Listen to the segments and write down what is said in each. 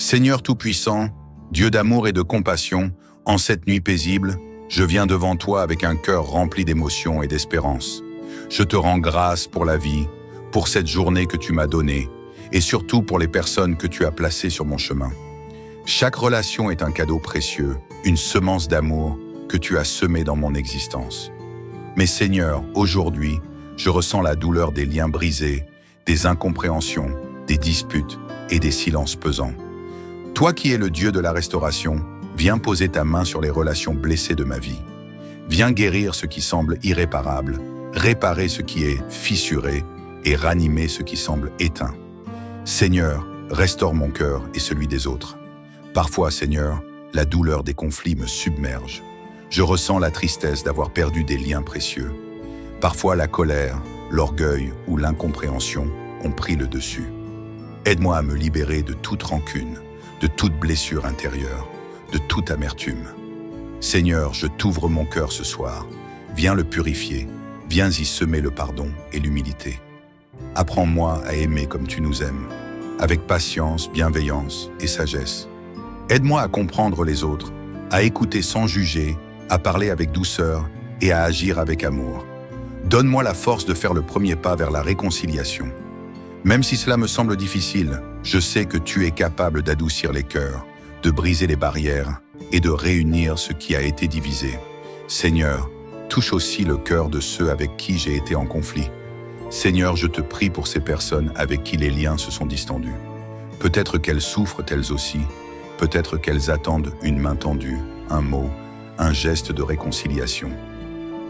Seigneur Tout-Puissant, Dieu d'amour et de compassion, en cette nuit paisible, je viens devant toi avec un cœur rempli d'émotion et d'espérance. Je te rends grâce pour la vie, pour cette journée que tu m'as donnée, et surtout pour les personnes que tu as placées sur mon chemin. Chaque relation est un cadeau précieux, une semence d'amour que tu as semée dans mon existence. Mais Seigneur, aujourd'hui, je ressens la douleur des liens brisés, des incompréhensions, des disputes et des silences pesants. Toi qui es le Dieu de la restauration, viens poser ta main sur les relations blessées de ma vie. Viens guérir ce qui semble irréparable, réparer ce qui est fissuré et ranimer ce qui semble éteint. Seigneur, restaure mon cœur et celui des autres. Parfois, Seigneur, la douleur des conflits me submerge. Je ressens la tristesse d'avoir perdu des liens précieux. Parfois, la colère, l'orgueil ou l'incompréhension ont pris le dessus. Aide-moi à me libérer de toute rancune, de toute blessure intérieure, de toute amertume. Seigneur, je t'ouvre mon cœur ce soir. Viens le purifier, viens y semer le pardon et l'humilité. Apprends-moi à aimer comme tu nous aimes, avec patience, bienveillance et sagesse. Aide-moi à comprendre les autres, à écouter sans juger, à parler avec douceur et à agir avec amour. Donne-moi la force de faire le premier pas vers la réconciliation. Même si cela me semble difficile, je sais que tu es capable d'adoucir les cœurs, de briser les barrières et de réunir ce qui a été divisé. Seigneur, touche aussi le cœur de ceux avec qui j'ai été en conflit. Seigneur, je te prie pour ces personnes avec qui les liens se sont distendus. Peut-être qu'elles souffrent elles aussi, peut-être qu'elles attendent une main tendue, un mot, un geste de réconciliation.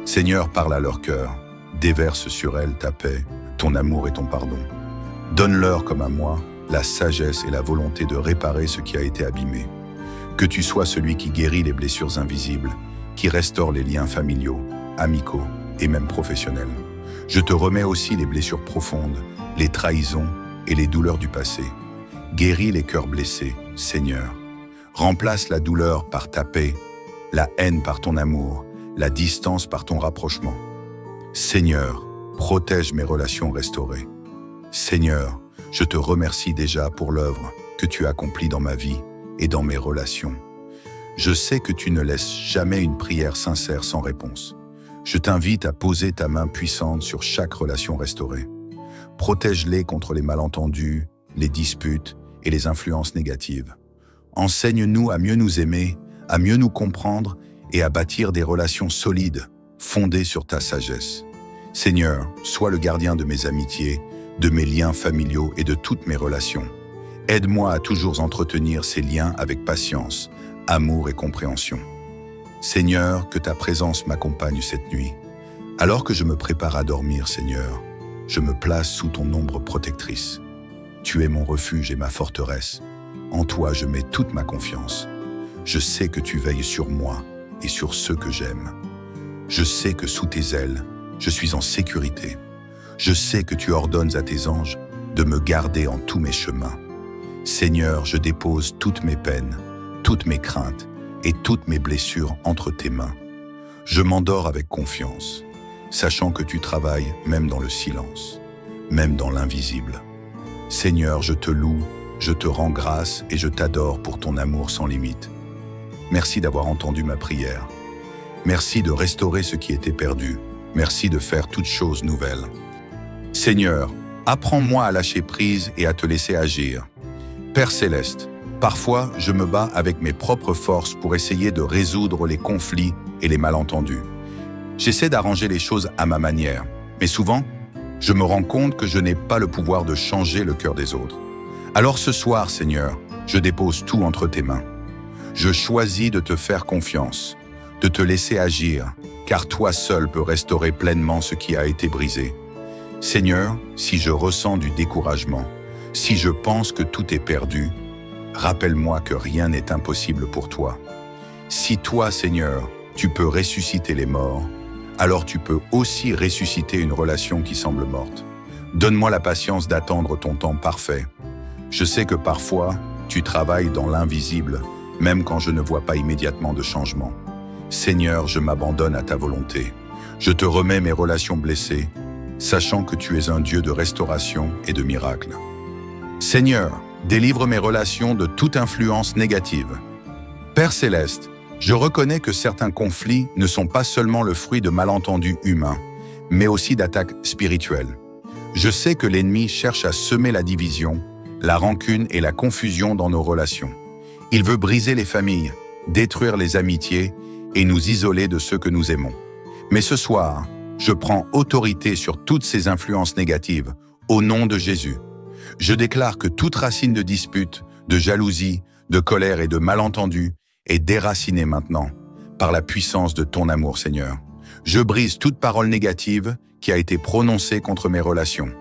Seigneur, parle à leur cœur, déverse sur elles ta paix, ton amour et ton pardon. Donne-leur, comme à moi, la sagesse et la volonté de réparer ce qui a été abîmé. Que tu sois celui qui guérit les blessures invisibles, qui restaure les liens familiaux, amicaux et même professionnels. Je te remets aussi les blessures profondes, les trahisons et les douleurs du passé. Guéris les cœurs blessés, Seigneur. Remplace la douleur par ta paix, la haine par ton amour, la distance par ton rapprochement. Seigneur, protège mes relations restaurées. Seigneur, je te remercie déjà pour l'œuvre que tu accomplis dans ma vie et dans mes relations. Je sais que tu ne laisses jamais une prière sincère sans réponse. Je t'invite à poser ta main puissante sur chaque relation restaurée. Protège-les contre les malentendus, les disputes et les influences négatives. Enseigne-nous à mieux nous aimer, à mieux nous comprendre et à bâtir des relations solides, fondées sur ta sagesse. Seigneur, sois le gardien de mes amitiés, de mes liens familiaux et de toutes mes relations. Aide-moi à toujours entretenir ces liens avec patience, amour et compréhension. Seigneur, que ta présence m'accompagne cette nuit. Alors que je me prépare à dormir, Seigneur, je me place sous ton ombre protectrice. Tu es mon refuge et ma forteresse. En toi, je mets toute ma confiance. Je sais que tu veilles sur moi et sur ceux que j'aime. Je sais que sous tes ailes, je suis en sécurité. Je sais que tu ordonnes à tes anges de me garder en tous mes chemins. Seigneur, je dépose toutes mes peines, toutes mes craintes et toutes mes blessures entre tes mains. Je m'endors avec confiance, sachant que tu travailles même dans le silence, même dans l'invisible. Seigneur, je te loue, je te rends grâce et je t'adore pour ton amour sans limite. Merci d'avoir entendu ma prière. Merci de restaurer ce qui était perdu. Merci de faire toutes choses nouvelles. Seigneur, apprends-moi à lâcher prise et à te laisser agir. Père céleste, parfois je me bats avec mes propres forces pour essayer de résoudre les conflits et les malentendus. J'essaie d'arranger les choses à ma manière, mais souvent, je me rends compte que je n'ai pas le pouvoir de changer le cœur des autres. Alors ce soir, Seigneur, je dépose tout entre tes mains. Je choisis de te faire confiance, de te laisser agir, car toi seul peux restaurer pleinement ce qui a été brisé. Seigneur, si je ressens du découragement, si je pense que tout est perdu, rappelle-moi que rien n'est impossible pour toi. Si toi, Seigneur, tu peux ressusciter les morts, alors tu peux aussi ressusciter une relation qui semble morte. Donne-moi la patience d'attendre ton temps parfait. Je sais que parfois, tu travailles dans l'invisible, même quand je ne vois pas immédiatement de changement. Seigneur, je m'abandonne à ta volonté. Je te remets mes relations blessées, sachant que tu es un Dieu de restauration et de miracles. Seigneur, Délivre mes relations de toute influence négative. Père céleste, je reconnais que certains conflits ne sont pas seulement le fruit de malentendus humains, mais aussi d'attaques spirituelles. Je sais que l'ennemi cherche à semer la division, la rancune et la confusion dans nos relations. Il veut briser les familles, détruire les amitiés et nous isoler de ceux que nous aimons. Mais ce soir, je prends autorité sur toutes ces influences négatives, au nom de Jésus. Je déclare que toute racine de dispute, de jalousie, de colère et de malentendu est déracinée maintenant, par la puissance de ton amour, Seigneur. Je brise toute parole négative qui a été prononcée contre mes relations.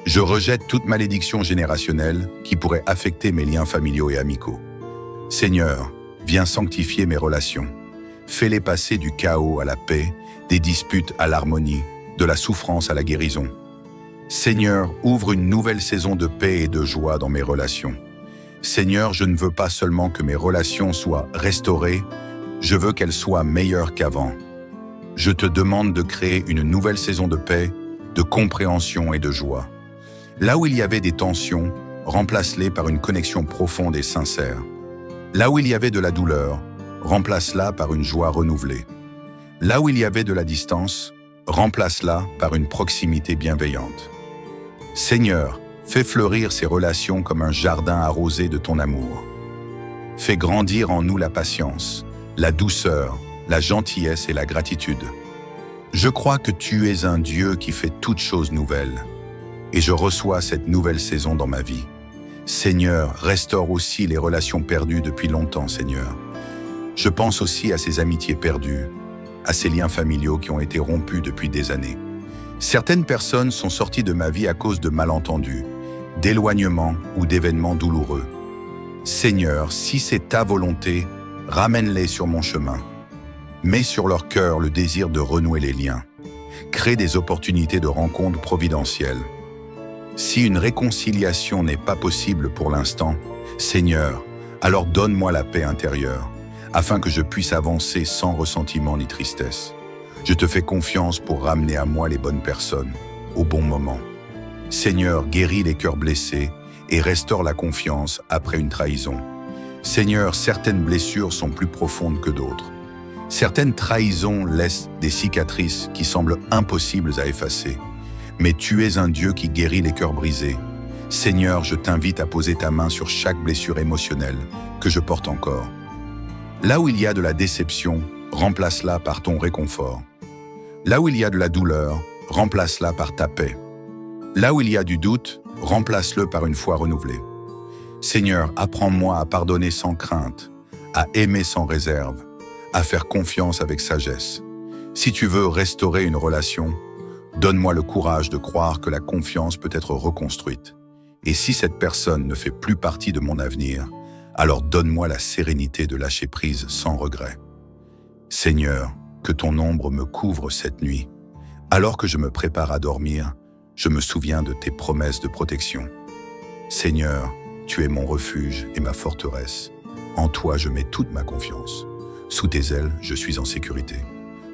Je rejette toute malédiction générationnelle qui pourrait affecter mes liens familiaux et amicaux. Seigneur, viens sanctifier mes relations. Fais-les passer du chaos à la paix, des disputes à l'harmonie, de la souffrance à la guérison. Seigneur, ouvre une nouvelle saison de paix et de joie dans mes relations. Seigneur, je ne veux pas seulement que mes relations soient restaurées, je veux qu'elles soient meilleures qu'avant. Je te demande de créer une nouvelle saison de paix, de compréhension et de joie. Là où il y avait des tensions, remplace-les par une connexion profonde et sincère. Là où il y avait de la douleur, remplace-la par une joie renouvelée. Là où il y avait de la distance, remplace-la par une proximité bienveillante. Seigneur, fais fleurir ces relations comme un jardin arrosé de ton amour. Fais grandir en nous la patience, la douceur, la gentillesse et la gratitude. Je crois que tu es un Dieu qui fait toutes choses nouvelles, et je reçois cette nouvelle saison dans ma vie. Seigneur, restaure aussi les relations perdues depuis longtemps, Seigneur. Je pense aussi à ces amitiés perdues, à ces liens familiaux qui ont été rompus depuis des années. Certaines personnes sont sorties de ma vie à cause de malentendus, d'éloignements ou d'événements douloureux. Seigneur, si c'est ta volonté, ramène-les sur mon chemin. Mets sur leur cœur le désir de renouer les liens. Crée des opportunités de rencontres providentielles. Si une réconciliation n'est pas possible pour l'instant, Seigneur, alors donne-moi la paix intérieure, afin que je puisse avancer sans ressentiment ni tristesse. Je te fais confiance pour ramener à moi les bonnes personnes, au bon moment. Seigneur, guéris les cœurs blessés et restaure la confiance après une trahison. Seigneur, certaines blessures sont plus profondes que d'autres. Certaines trahisons laissent des cicatrices qui semblent impossibles à effacer. Mais tu es un Dieu qui guérit les cœurs brisés. Seigneur, je t'invite à poser ta main sur chaque blessure émotionnelle que je porte encore. Là où il y a de la déception, remplace-la par ton réconfort. Là où il y a de la douleur, remplace-la par ta paix. Là où il y a du doute, remplace-le par une foi renouvelée. Seigneur, apprends-moi à pardonner sans crainte, à aimer sans réserve, à faire confiance avec sagesse. Si tu veux restaurer une relation, donne-moi le courage de croire que la confiance peut être reconstruite. Et si cette personne ne fait plus partie de mon avenir, alors donne-moi la sérénité de lâcher prise sans regret. Seigneur, que ton ombre me couvre cette nuit. Alors que je me prépare à dormir, je me souviens de tes promesses de protection. Seigneur, tu es mon refuge et ma forteresse. En toi, je mets toute ma confiance. Sous tes ailes, je suis en sécurité.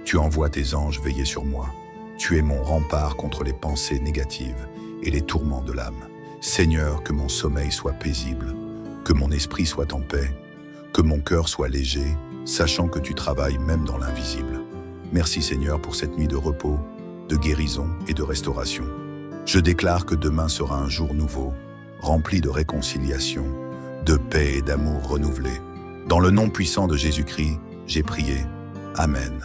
Tu envoies tes anges veiller sur moi. Tu es mon rempart contre les pensées négatives et les tourments de l'âme. Seigneur, que mon sommeil soit paisible, que mon esprit soit en paix, que mon cœur soit léger, sachant que tu travailles même dans l'invisible. Merci Seigneur pour cette nuit de repos, de guérison et de restauration. Je déclare que demain sera un jour nouveau, rempli de réconciliation, de paix et d'amour renouvelé. Dans le nom puissant de Jésus-Christ, j'ai prié. Amen.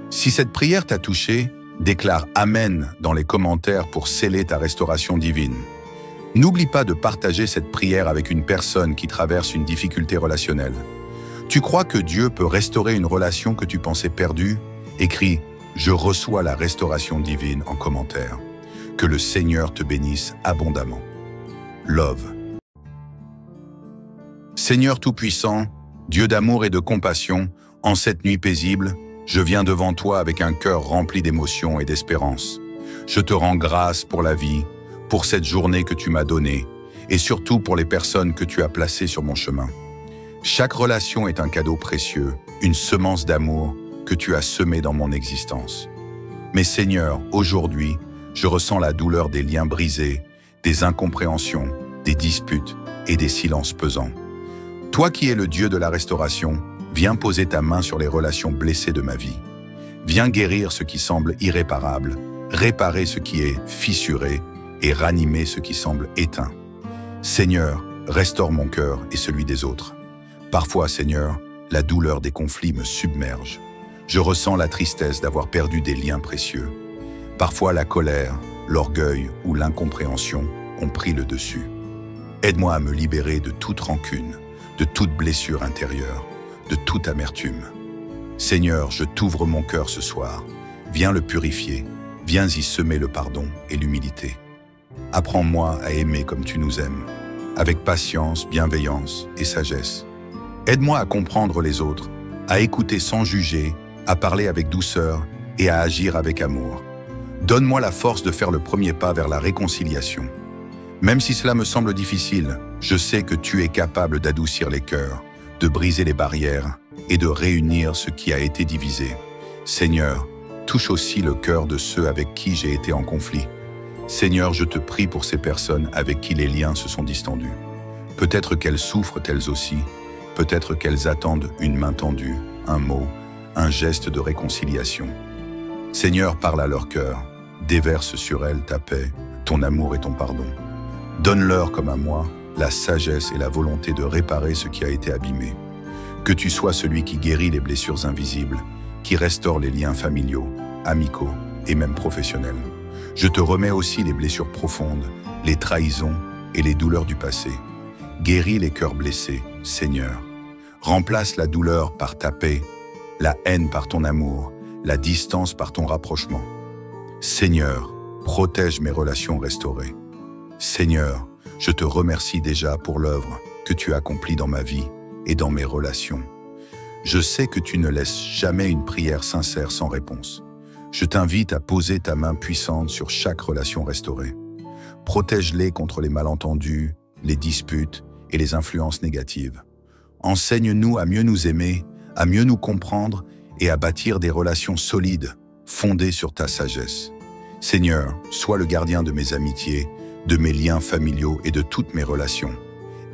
Si cette prière t'a touché, déclare Amen dans les commentaires pour sceller ta restauration divine. N'oublie pas de partager cette prière avec une personne qui traverse une difficulté relationnelle. Tu crois que Dieu peut restaurer une relation que tu pensais perdue? Écris « Je reçois la restauration divine » en commentaire. Que le Seigneur te bénisse abondamment. Love. Seigneur Tout-Puissant, Dieu d'amour et de compassion, en cette nuit paisible, je viens devant toi avec un cœur rempli d'émotion et d'espérance. Je te rends grâce pour la vie, pour cette journée que tu m'as donnée, et surtout pour les personnes que tu as placées sur mon chemin. Chaque relation est un cadeau précieux, une semence d'amour que tu as semée dans mon existence. Mais Seigneur, aujourd'hui, je ressens la douleur des liens brisés, des incompréhensions, des disputes et des silences pesants. Toi qui es le Dieu de la restauration, viens poser ta main sur les relations blessées de ma vie. Viens guérir ce qui semble irréparable, réparer ce qui est fissuré et ranimer ce qui semble éteint. Seigneur, restaure mon cœur et celui des autres. Parfois, Seigneur, la douleur des conflits me submerge. Je ressens la tristesse d'avoir perdu des liens précieux. Parfois, la colère, l'orgueil ou l'incompréhension ont pris le dessus. Aide-moi à me libérer de toute rancune, de toute blessure intérieure, de toute amertume. Seigneur, je t'ouvre mon cœur ce soir. Viens le purifier, viens y semer le pardon et l'humilité. Apprends-moi à aimer comme tu nous aimes, avec patience, bienveillance et sagesse. Aide-moi à comprendre les autres, à écouter sans juger, à parler avec douceur et à agir avec amour. Donne-moi la force de faire le premier pas vers la réconciliation. Même si cela me semble difficile, je sais que tu es capable d'adoucir les cœurs, de briser les barrières et de réunir ce qui a été divisé. Seigneur, touche aussi le cœur de ceux avec qui j'ai été en conflit. Seigneur, je te prie pour ces personnes avec qui les liens se sont distendus. Peut-être qu'elles souffrent elles aussi, peut-être qu'elles attendent une main tendue, un mot, un geste de réconciliation. Seigneur, parle à leur cœur, déverse sur elles ta paix, ton amour et ton pardon. Donne-leur, comme à moi, la sagesse et la volonté de réparer ce qui a été abîmé. Que tu sois celui qui guérit les blessures invisibles, qui restaure les liens familiaux, amicaux et même professionnels. Je te remets aussi les blessures profondes, les trahisons et les douleurs du passé. Guéris les cœurs blessés, Seigneur. Remplace la douleur par ta paix, la haine par ton amour, la distance par ton rapprochement. Seigneur, protège mes relations restaurées. Seigneur, je te remercie déjà pour l'œuvre que tu accomplis dans ma vie et dans mes relations. Je sais que tu ne laisses jamais une prière sincère sans réponse. Je t'invite à poser ta main puissante sur chaque relation restaurée. Protège-les contre les malentendus, les disputes et les influences négatives. Enseigne-nous à mieux nous aimer, à mieux nous comprendre et à bâtir des relations solides, fondées sur ta sagesse. Seigneur, sois le gardien de mes amitiés, de mes liens familiaux et de toutes mes relations.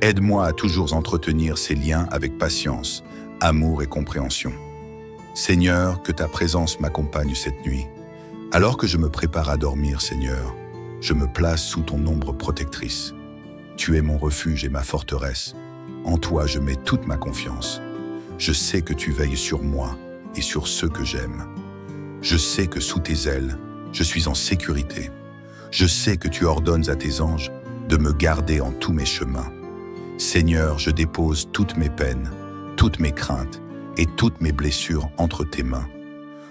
Aide-moi à toujours entretenir ces liens avec patience, amour et compréhension. Seigneur, que ta présence m'accompagne cette nuit. Alors que je me prépare à dormir, Seigneur, je me place sous ton ombre protectrice. Tu es mon refuge et ma forteresse. En toi, je mets toute ma confiance. Je sais que tu veilles sur moi et sur ceux que j'aime. Je sais que sous tes ailes, je suis en sécurité. Je sais que tu ordonnes à tes anges de me garder en tous mes chemins. Seigneur, je dépose toutes mes peines, toutes mes craintes et toutes mes blessures entre tes mains.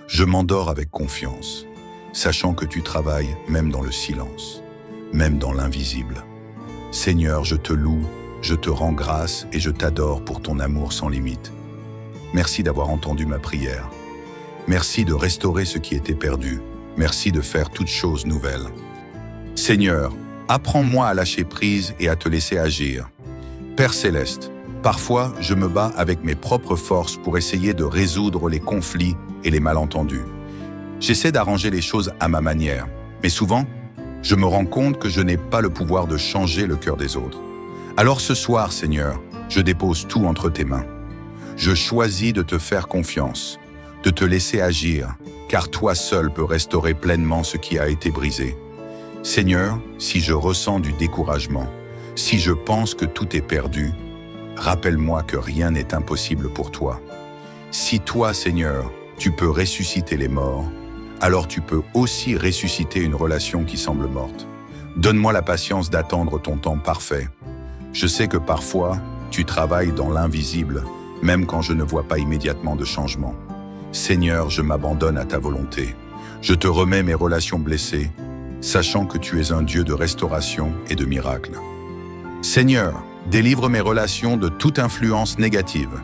Je m'endors avec confiance, sachant que tu travailles même dans le silence, même dans l'invisible. Seigneur, je te loue, je te rends grâce et je t'adore pour ton amour sans limite. Merci d'avoir entendu ma prière. Merci de restaurer ce qui était perdu. Merci de faire toutes choses nouvelles. Seigneur, apprends-moi à lâcher prise et à te laisser agir. Père céleste, parfois je me bats avec mes propres forces pour essayer de résoudre les conflits et les malentendus. J'essaie d'arranger les choses à ma manière, mais souvent, je me rends compte que je n'ai pas le pouvoir de changer le cœur des autres. Alors ce soir, Seigneur, je dépose tout entre tes mains. Je choisis de te faire confiance, de te laisser agir, car toi seul peux restaurer pleinement ce qui a été brisé. Seigneur, si je ressens du découragement, si je pense que tout est perdu, rappelle-moi que rien n'est impossible pour toi. Si toi, Seigneur, tu peux ressusciter les morts, alors tu peux aussi ressusciter une relation qui semble morte. Donne-moi la patience d'attendre ton temps parfait. Je sais que parfois, tu travailles dans l'invisible, même quand je ne vois pas immédiatement de changement. Seigneur, je m'abandonne à ta volonté. Je te remets mes relations blessées, sachant que tu es un Dieu de restauration et de miracles. Seigneur, délivre mes relations de toute influence négative.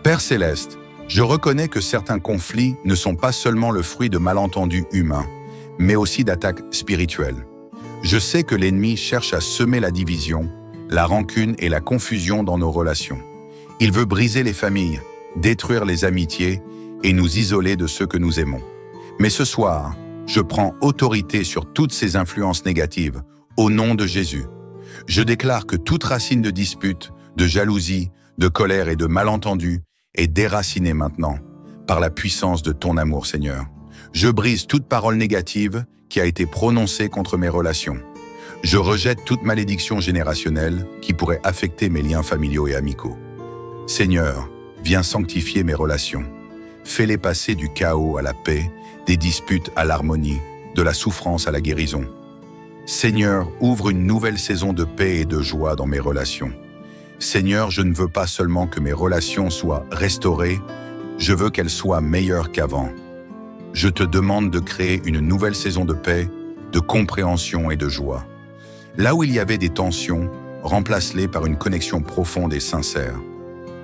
Père céleste, je reconnais que certains conflits ne sont pas seulement le fruit de malentendus humains, mais aussi d'attaques spirituelles. Je sais que l'ennemi cherche à semer la division, la rancune et la confusion dans nos relations. Il veut briser les familles, détruire les amitiés et nous isoler de ceux que nous aimons. Mais ce soir, je prends autorité sur toutes ces influences négatives, au nom de Jésus. Je déclare que toute racine de dispute, de jalousie, de colère et de malentendu est déracinée maintenant par la puissance de ton amour, Seigneur. Je brise toute parole négative qui a été prononcée contre mes relations. Je rejette toute malédiction générationnelle qui pourrait affecter mes liens familiaux et amicaux. Seigneur, viens sanctifier mes relations. Fais-les passer du chaos à la paix, des disputes à l'harmonie, de la souffrance à la guérison. Seigneur, ouvre une nouvelle saison de paix et de joie dans mes relations. Seigneur, je ne veux pas seulement que mes relations soient restaurées, je veux qu'elles soient meilleures qu'avant. Je te demande de créer une nouvelle saison de paix, de compréhension et de joie. Là où il y avait des tensions, remplace-les par une connexion profonde et sincère.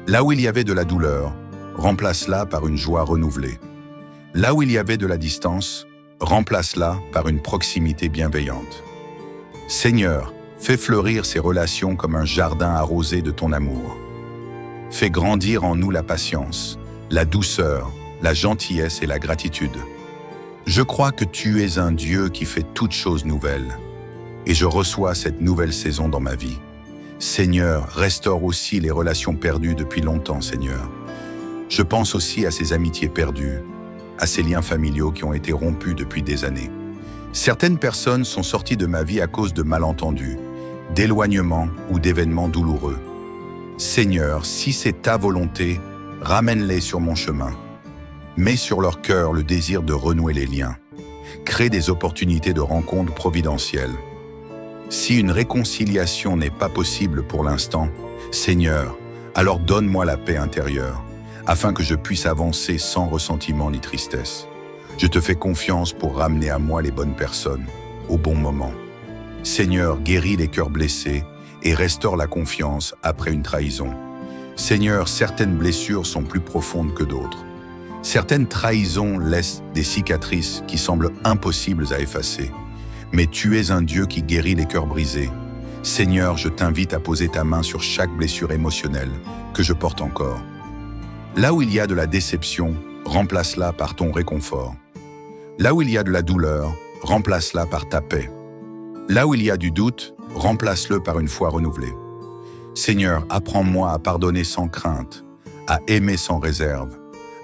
Là où il y avait de la douleur, remplace-la par une joie renouvelée. Là où il y avait de la distance, remplace-la par une proximité bienveillante. Seigneur, fais fleurir ces relations comme un jardin arrosé de ton amour. Fais grandir en nous la patience, la douceur, la gentillesse et la gratitude. Je crois que tu es un Dieu qui fait toutes choses nouvelles, et je reçois cette nouvelle saison dans ma vie. Seigneur, restaure aussi les relations perdues depuis longtemps, Seigneur. Je pense aussi à ces amitiés perdues, à ces liens familiaux qui ont été rompus depuis des années. Certaines personnes sont sorties de ma vie à cause de malentendus, d'éloignements ou d'événements douloureux. Seigneur, si c'est ta volonté, ramène-les sur mon chemin. Mets sur leur cœur le désir de renouer les liens. Crée des opportunités de rencontres providentielles. Si une réconciliation n'est pas possible pour l'instant, Seigneur, alors donne-moi la paix intérieure, afin que je puisse avancer sans ressentiment ni tristesse. Je te fais confiance pour ramener à moi les bonnes personnes, au bon moment. Seigneur, guéris les cœurs blessés et restaure la confiance après une trahison. Seigneur, certaines blessures sont plus profondes que d'autres. Certaines trahisons laissent des cicatrices qui semblent impossibles à effacer. Mais tu es un Dieu qui guérit les cœurs brisés. Seigneur, je t'invite à poser ta main sur chaque blessure émotionnelle que je porte encore. Là où il y a de la déception, remplace-la par ton réconfort. Là où il y a de la douleur, remplace-la par ta paix. Là où il y a du doute, remplace-le par une foi renouvelée. Seigneur, apprends-moi à pardonner sans crainte, à aimer sans réserve,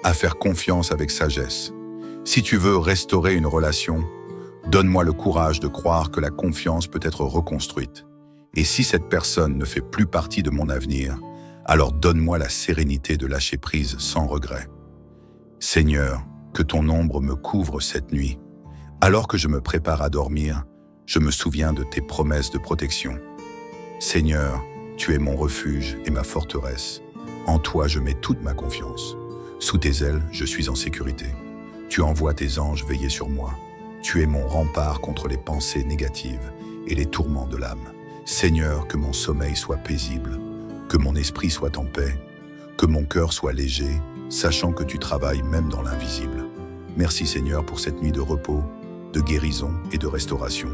à faire confiance avec sagesse. Si tu veux restaurer une relation, donne-moi le courage de croire que la confiance peut être reconstruite. Et si cette personne ne fait plus partie de mon avenir, alors donne-moi la sérénité de lâcher prise sans regret. Seigneur, que ton ombre me couvre cette nuit. Alors que je me prépare à dormir, je me souviens de tes promesses de protection. Seigneur, tu es mon refuge et ma forteresse. En toi, je mets toute ma confiance. Sous tes ailes, je suis en sécurité. Tu envoies tes anges veiller sur moi. Tu es mon rempart contre les pensées négatives et les tourments de l'âme. Seigneur, que mon sommeil soit paisible, que mon esprit soit en paix, que mon cœur soit léger, sachant que tu travailles même dans l'invisible. Merci Seigneur pour cette nuit de repos, de guérison et de restauration.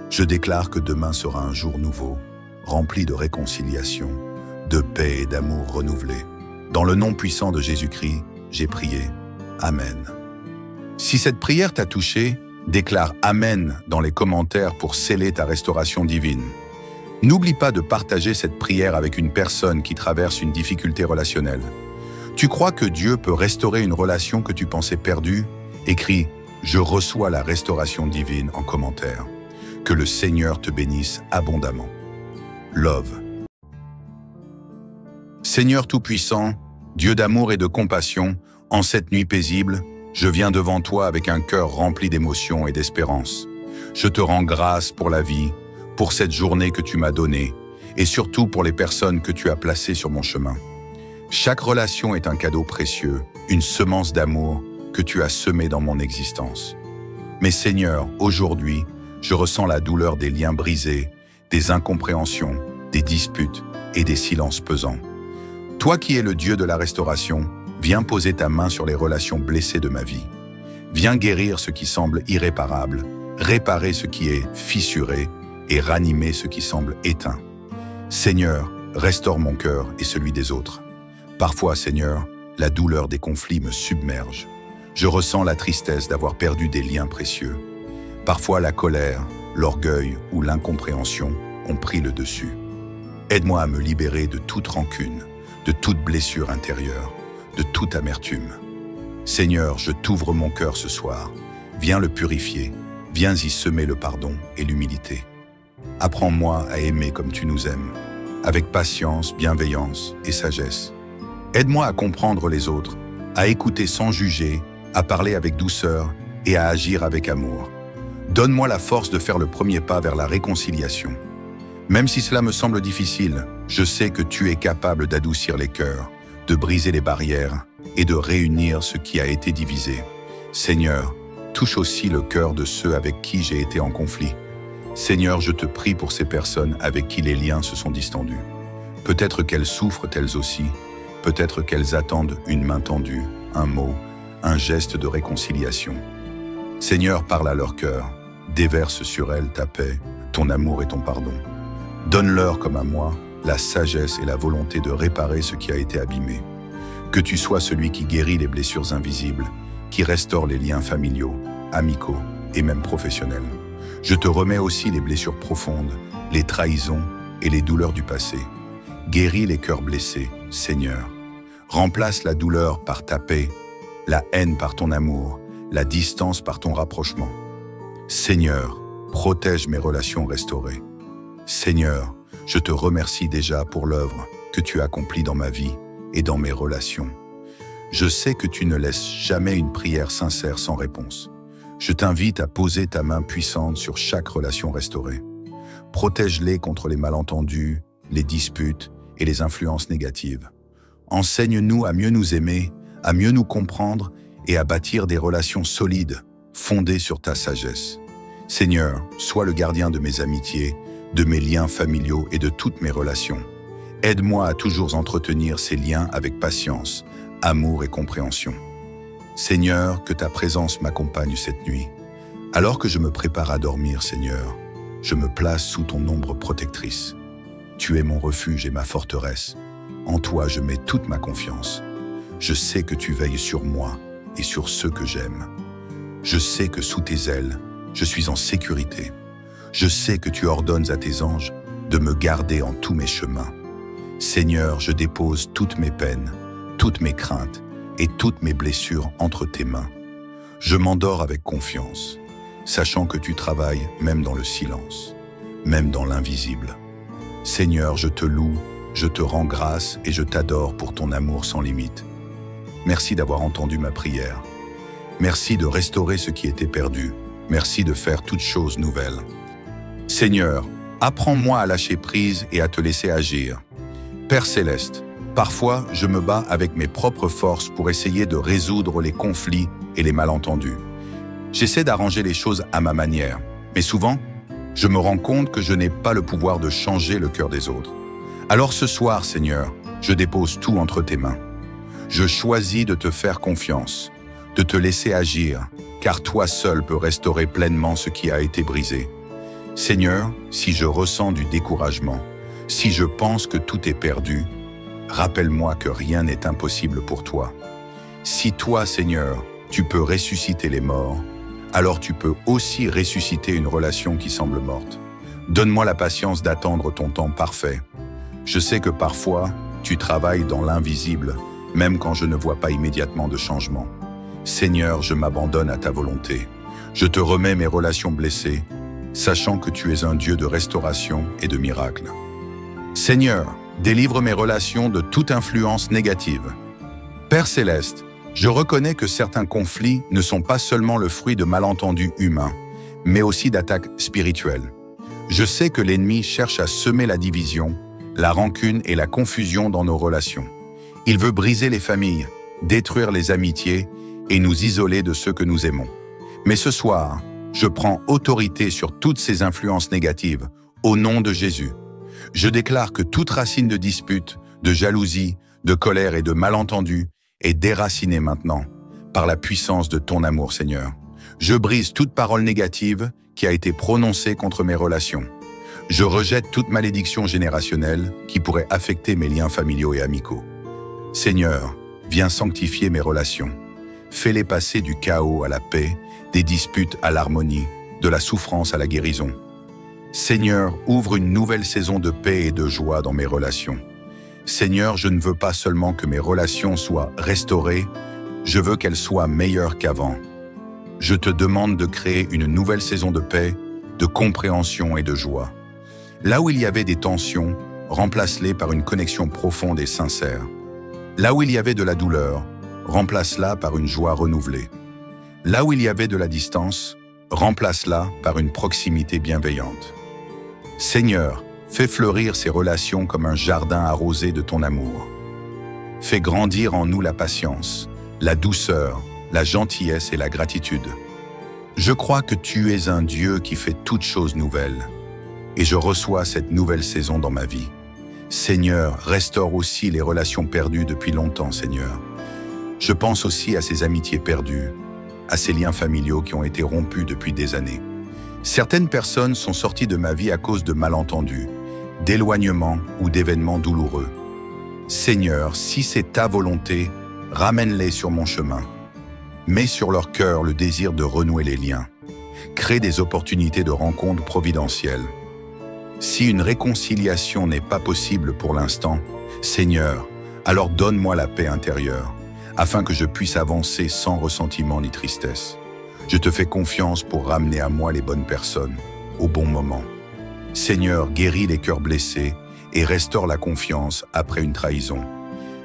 Je déclare que demain sera un jour nouveau, rempli de réconciliation, de paix et d'amour renouvelé. Dans le nom puissant de Jésus-Christ, j'ai prié. Amen. Si cette prière t'a touché, déclare Amen dans les commentaires pour sceller ta restauration divine. N'oublie pas de partager cette prière avec une personne qui traverse une difficulté relationnelle. Tu crois que Dieu peut restaurer une relation que tu pensais perdue? Écris « Je reçois la restauration divine » en commentaire. Que le Seigneur te bénisse abondamment. Love. Seigneur Tout-Puissant, Dieu d'amour et de compassion, en cette nuit paisible, je viens devant toi avec un cœur rempli d'émotions et d'espérance. Je te rends grâce pour la vie, pour cette journée que tu m'as donnée, et surtout pour les personnes que tu as placées sur mon chemin. Chaque relation est un cadeau précieux, une semence d'amour que tu as semée dans mon existence. Mais Seigneur, aujourd'hui, je ressens la douleur des liens brisés, des incompréhensions, des disputes et des silences pesants. Toi qui es le Dieu de la restauration, viens poser ta main sur les relations blessées de ma vie. Viens guérir ce qui semble irréparable, réparer ce qui est fissuré et ranimer ce qui semble éteint. Seigneur, restaure mon cœur et celui des autres. Parfois, Seigneur, la douleur des conflits me submerge. Je ressens la tristesse d'avoir perdu des liens précieux. Parfois, la colère, l'orgueil ou l'incompréhension ont pris le dessus. Aide-moi à me libérer de toute rancune, de toute blessure intérieure, de toute amertume. Seigneur, je t'ouvre mon cœur ce soir. Viens le purifier, viens y semer le pardon et l'humilité. Apprends-moi à aimer comme tu nous aimes, avec patience, bienveillance et sagesse. Aide-moi à comprendre les autres, à écouter sans juger, à parler avec douceur et à agir avec amour. Donne-moi la force de faire le premier pas vers la réconciliation. Même si cela me semble difficile, je sais que tu es capable d'adoucir les cœurs, de briser les barrières et de réunir ce qui a été divisé. Seigneur, touche aussi le cœur de ceux avec qui j'ai été en conflit. Seigneur, je te prie pour ces personnes avec qui les liens se sont distendus. Peut-être qu'elles souffrent elles aussi, peut-être qu'elles attendent une main tendue, un mot, un geste de réconciliation. Seigneur, parle à leur cœur, déverse sur elles ta paix, ton amour et ton pardon. Donne-leur, comme à moi, la sagesse et la volonté de réparer ce qui a été abîmé. Que tu sois celui qui guérit les blessures invisibles, qui restaure les liens familiaux, amicaux et même professionnels. Je te remets aussi les blessures profondes, les trahisons et les douleurs du passé. Guéris les cœurs blessés, Seigneur. Remplace la douleur par ta paix, la haine par ton amour, la distance par ton rapprochement. Seigneur, protège mes relations restaurées. Seigneur, je te remercie déjà pour l'œuvre que tu accomplis dans ma vie et dans mes relations. Je sais que tu ne laisses jamais une prière sincère sans réponse. Je t'invite à poser ta main puissante sur chaque relation restaurée. Protège-les contre les malentendus, les disputes et les influences négatives. Enseigne-nous à mieux nous aimer, à mieux nous comprendre et à bâtir des relations solides, fondées sur ta sagesse. Seigneur, sois le gardien de mes amitiés, de mes liens familiaux et de toutes mes relations. Aide-moi à toujours entretenir ces liens avec patience, amour et compréhension. Seigneur, que ta présence m'accompagne cette nuit. Alors que je me prépare à dormir, Seigneur, je me place sous ton ombre protectrice. Tu es mon refuge et ma forteresse. En toi, je mets toute ma confiance. Je sais que tu veilles sur moi et sur ceux que j'aime. Je sais que sous tes ailes, je suis en sécurité. Je sais que tu ordonnes à tes anges de me garder en tous mes chemins. Seigneur, je dépose toutes mes peines, toutes mes craintes et toutes mes blessures entre tes mains. Je m'endors avec confiance, sachant que tu travailles même dans le silence, même dans l'invisible. Seigneur, je te loue, je te rends grâce et je t'adore pour ton amour sans limite. Merci d'avoir entendu ma prière. Merci de restaurer ce qui était perdu. Merci de faire toutes choses nouvelles. Seigneur, apprends-moi à lâcher prise et à te laisser agir. Père céleste, parfois je me bats avec mes propres forces pour essayer de résoudre les conflits et les malentendus. J'essaie d'arranger les choses à ma manière, mais souvent, je me rends compte que je n'ai pas le pouvoir de changer le cœur des autres. Alors ce soir, Seigneur, je dépose tout entre tes mains. Je choisis de te faire confiance, de te laisser agir, car toi seul peux restaurer pleinement ce qui a été brisé. Seigneur, si je ressens du découragement, si je pense que tout est perdu, rappelle-moi que rien n'est impossible pour toi. Si toi, Seigneur, tu peux ressusciter les morts, alors tu peux aussi ressusciter une relation qui semble morte. Donne-moi la patience d'attendre ton temps parfait. Je sais que parfois, tu travailles dans l'invisible, même quand je ne vois pas immédiatement de changement. Seigneur, je m'abandonne à ta volonté. Je te remets mes relations blessées, sachant que tu es un Dieu de restauration et de miracles. Seigneur, délivre mes relations de toute influence négative. Père céleste, je reconnais que certains conflits ne sont pas seulement le fruit de malentendus humains, mais aussi d'attaques spirituelles. Je sais que l'ennemi cherche à semer la division, la rancune et la confusion dans nos relations. Il veut briser les familles, détruire les amitiés et nous isoler de ceux que nous aimons. Mais ce soir, je prends autorité sur toutes ces influences négatives, au nom de Jésus. Je déclare que toute racine de dispute, de jalousie, de colère et de malentendu est déracinée maintenant, par la puissance de ton amour, Seigneur. Je brise toute parole négative qui a été prononcée contre mes relations. Je rejette toute malédiction générationnelle qui pourrait affecter mes liens familiaux et amicaux. Seigneur, viens sanctifier mes relations. Fais-les passer du chaos à la paix, des disputes à l'harmonie, de la souffrance à la guérison. Seigneur, ouvre une nouvelle saison de paix et de joie dans mes relations. Seigneur, je ne veux pas seulement que mes relations soient restaurées, je veux qu'elles soient meilleures qu'avant. Je te demande de créer une nouvelle saison de paix, de compréhension et de joie. Là où il y avait des tensions, remplace-les par une connexion profonde et sincère. Là où il y avait de la douleur, remplace-la par une joie renouvelée. Là où il y avait de la distance, remplace-la par une proximité bienveillante. Seigneur, fais fleurir ces relations comme un jardin arrosé de ton amour. Fais grandir en nous la patience, la douceur, la gentillesse et la gratitude. Je crois que tu es un Dieu qui fait toutes choses nouvelles, et je reçois cette nouvelle saison dans ma vie. Seigneur, restaure aussi les relations perdues depuis longtemps, Seigneur. Je pense aussi à ces amitiés perdues, à ces liens familiaux qui ont été rompus depuis des années. Certaines personnes sont sorties de ma vie à cause de malentendus, d'éloignements ou d'événements douloureux. Seigneur, si c'est ta volonté, ramène-les sur mon chemin. Mets sur leur cœur le désir de renouer les liens. Crée des opportunités de rencontres providentielles. Si une réconciliation n'est pas possible pour l'instant, Seigneur, alors donne-moi la paix intérieure, afin que je puisse avancer sans ressentiment ni tristesse. Je te fais confiance pour ramener à moi les bonnes personnes, au bon moment. Seigneur, guéris les cœurs blessés et restaure la confiance après une trahison.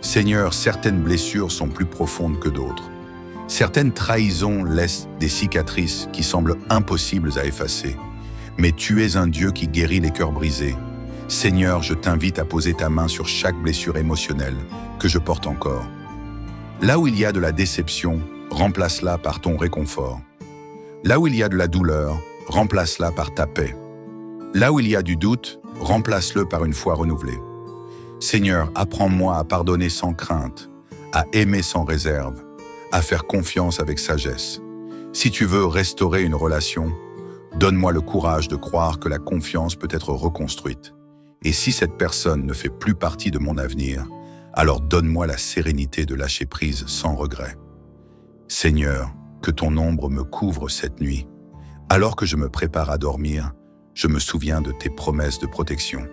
Seigneur, certaines blessures sont plus profondes que d'autres. Certaines trahisons laissent des cicatrices qui semblent impossibles à effacer. Mais tu es un Dieu qui guérit les cœurs brisés. Seigneur, je t'invite à poser ta main sur chaque blessure émotionnelle que je porte encore. Là où il y a de la déception, remplace-la par ton réconfort. Là où il y a de la douleur, remplace-la par ta paix. Là où il y a du doute, remplace-le par une foi renouvelée. Seigneur, apprends-moi à pardonner sans crainte, à aimer sans réserve, à faire confiance avec sagesse. Si tu veux restaurer une relation, donne-moi le courage de croire que la confiance peut être reconstruite. Et si cette personne ne fait plus partie de mon avenir, alors donne-moi la sérénité de lâcher prise sans regret. Seigneur, que ton ombre me couvre cette nuit. Alors que je me prépare à dormir, je me souviens de tes promesses de protection.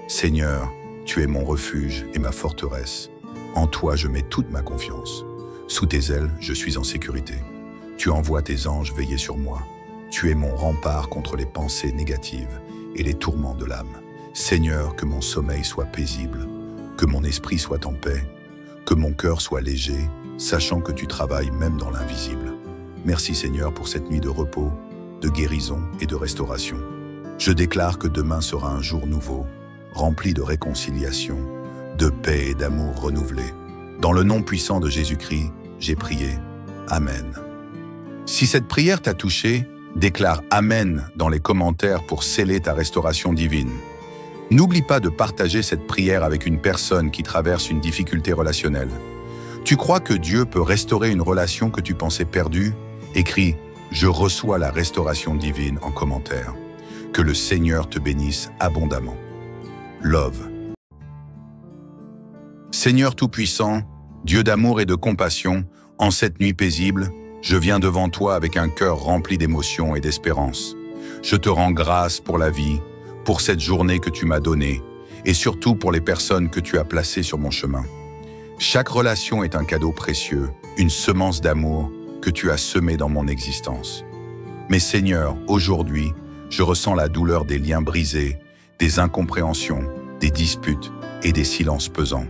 Seigneur, tu es mon refuge et ma forteresse. En toi, je mets toute ma confiance. Sous tes ailes, je suis en sécurité. Tu envoies tes anges veiller sur moi. Tu es mon rempart contre les pensées négatives et les tourments de l'âme. Seigneur, que mon sommeil soit paisible, que mon esprit soit en paix, que mon cœur soit léger, sachant que tu travailles même dans l'invisible. Merci Seigneur pour cette nuit de repos, de guérison et de restauration. Je déclare que demain sera un jour nouveau, rempli de réconciliation, de paix et d'amour renouvelé. Dans le nom puissant de Jésus-Christ, j'ai prié. Amen. Si cette prière t'a touché, déclare Amen dans les commentaires pour sceller ta restauration divine. N'oublie pas de partager cette prière avec une personne qui traverse une difficulté relationnelle. Tu crois que Dieu peut restaurer une relation que tu pensais perdue? Écris « Je reçois la restauration divine » en commentaire. Que le Seigneur te bénisse abondamment. Love. Seigneur Tout-Puissant, Dieu d'amour et de compassion, en cette nuit paisible, je viens devant toi avec un cœur rempli d'émotion et d'espérance. Je te rends grâce pour la vie, pour cette journée que tu m'as donnée, et surtout pour les personnes que tu as placées sur mon chemin. Chaque relation est un cadeau précieux, une semence d'amour que tu as semée dans mon existence. Mais Seigneur, aujourd'hui, je ressens la douleur des liens brisés, des incompréhensions, des disputes et des silences pesants.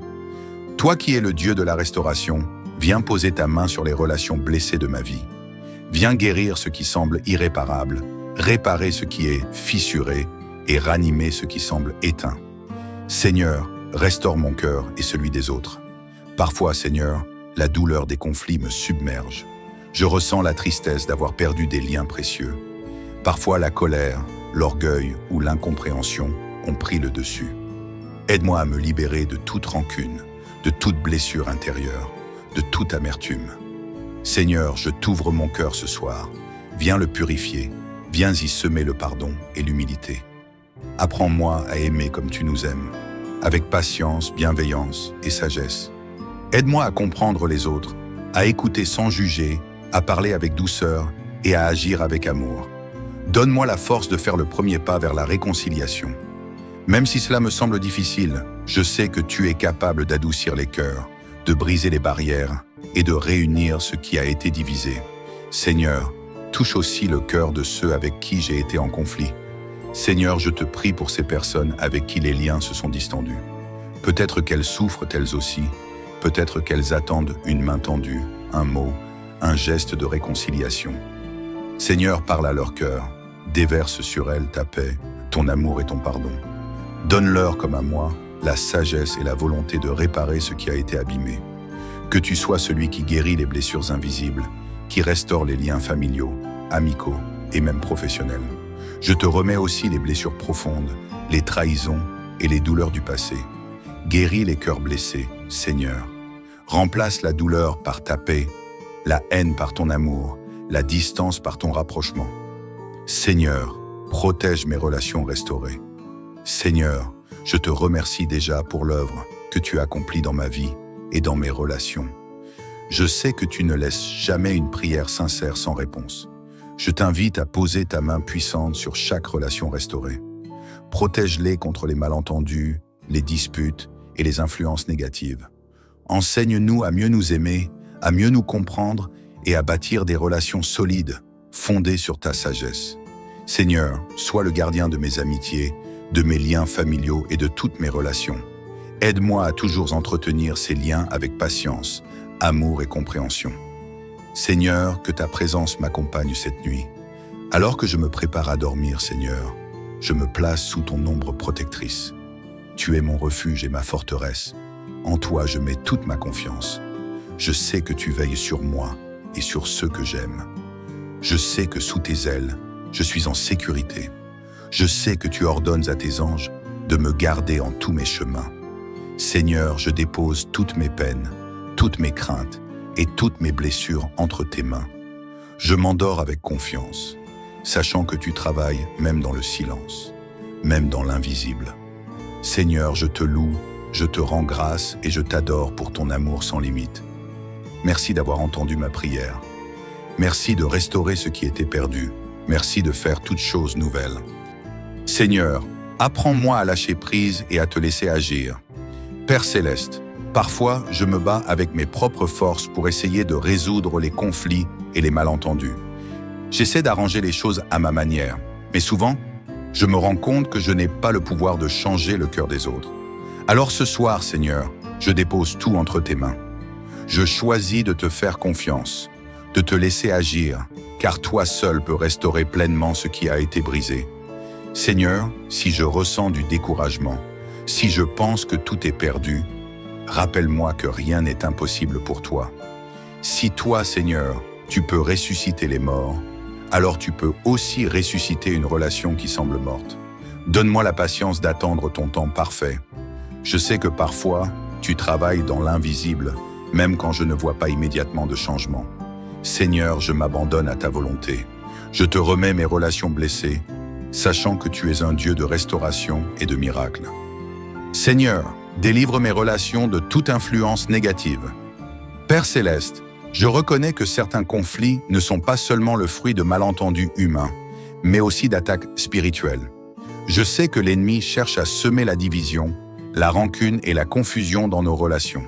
Toi qui es le Dieu de la restauration, viens poser ta main sur les relations blessées de ma vie. Viens guérir ce qui semble irréparable, réparer ce qui est fissuré et ranimer ce qui semble éteint. Seigneur, restaure mon cœur et celui des autres. Parfois, Seigneur, la douleur des conflits me submerge. Je ressens la tristesse d'avoir perdu des liens précieux. Parfois, la colère, l'orgueil ou l'incompréhension ont pris le dessus. Aide-moi à me libérer de toute rancune, de toute blessure intérieure, de toute amertume. Seigneur, je t'ouvre mon cœur ce soir. Viens le purifier, viens y semer le pardon et l'humilité. Apprends-moi à aimer comme tu nous aimes, avec patience, bienveillance et sagesse. Aide-moi à comprendre les autres, à écouter sans juger, à parler avec douceur et à agir avec amour. Donne-moi la force de faire le premier pas vers la réconciliation. Même si cela me semble difficile, je sais que tu es capable d'adoucir les cœurs, de briser les barrières et de réunir ce qui a été divisé. Seigneur, touche aussi le cœur de ceux avec qui j'ai été en conflit. Seigneur, je te prie pour ces personnes avec qui les liens se sont distendus. Peut-être qu'elles souffrent elles aussi, peut-être qu'elles attendent une main tendue, un mot, un geste de réconciliation. Seigneur, parle à leur cœur, déverse sur elles ta paix, ton amour et ton pardon. Donne-leur, comme à moi, la sagesse et la volonté de réparer ce qui a été abîmé. Que tu sois celui qui guérit les blessures invisibles, qui restaure les liens familiaux, amicaux et même professionnels. Je te remets aussi les blessures profondes, les trahisons et les douleurs du passé. Guéris les cœurs blessés, Seigneur. Remplace la douleur par ta paix, la haine par ton amour, la distance par ton rapprochement. Seigneur, protège mes relations restaurées. Seigneur, je te remercie déjà pour l'œuvre que tu accomplis dans ma vie et dans mes relations. Je sais que tu ne laisses jamais une prière sincère sans réponse. Je t'invite à poser ta main puissante sur chaque relation restaurée. Protège-les contre les malentendus, les disputes et les influences négatives. Enseigne-nous à mieux nous aimer, à mieux nous comprendre et à bâtir des relations solides, fondées sur ta sagesse. Seigneur, sois le gardien de mes amitiés, de mes liens familiaux et de toutes mes relations. Aide-moi à toujours entretenir ces liens avec patience, amour et compréhension. Seigneur, que ta présence m'accompagne cette nuit. Alors que je me prépare à dormir, Seigneur, je me place sous ton ombre protectrice. Tu es mon refuge et ma forteresse. En toi, je mets toute ma confiance. Je sais que tu veilles sur moi et sur ceux que j'aime. Je sais que sous tes ailes, je suis en sécurité. Je sais que tu ordonnes à tes anges de me garder en tous mes chemins. Seigneur, je dépose toutes mes peines, toutes mes craintes et toutes mes blessures entre tes mains. Je m'endors avec confiance, sachant que tu travailles même dans le silence, même dans l'invisible. Seigneur, je te loue, je te rends grâce et je t'adore pour ton amour sans limite. Merci d'avoir entendu ma prière. Merci de restaurer ce qui était perdu. Merci de faire toutes choses nouvelles. Seigneur, apprends-moi à lâcher prise et à te laisser agir. Père céleste, parfois je me bats avec mes propres forces pour essayer de résoudre les conflits et les malentendus. J'essaie d'arranger les choses à ma manière, mais souvent, je me rends compte que je n'ai pas le pouvoir de changer le cœur des autres. Alors ce soir, Seigneur, je dépose tout entre tes mains. Je choisis de te faire confiance, de te laisser agir, car toi seul peux restaurer pleinement ce qui a été brisé. Seigneur, si je ressens du découragement, si je pense que tout est perdu, rappelle-moi que rien n'est impossible pour toi. Si toi, Seigneur, tu peux ressusciter les morts, alors tu peux aussi ressusciter une relation qui semble morte. Donne-moi la patience d'attendre ton temps parfait. Je sais que parfois, tu travailles dans l'invisible, même quand je ne vois pas immédiatement de changement. Seigneur, je m'abandonne à ta volonté. Je te remets mes relations blessées, sachant que tu es un Dieu de restauration et de miracles. Seigneur, délivre mes relations de toute influence négative. Père céleste, je reconnais que certains conflits ne sont pas seulement le fruit de malentendus humains, mais aussi d'attaques spirituelles. Je sais que l'ennemi cherche à semer la division, la rancune et la confusion dans nos relations.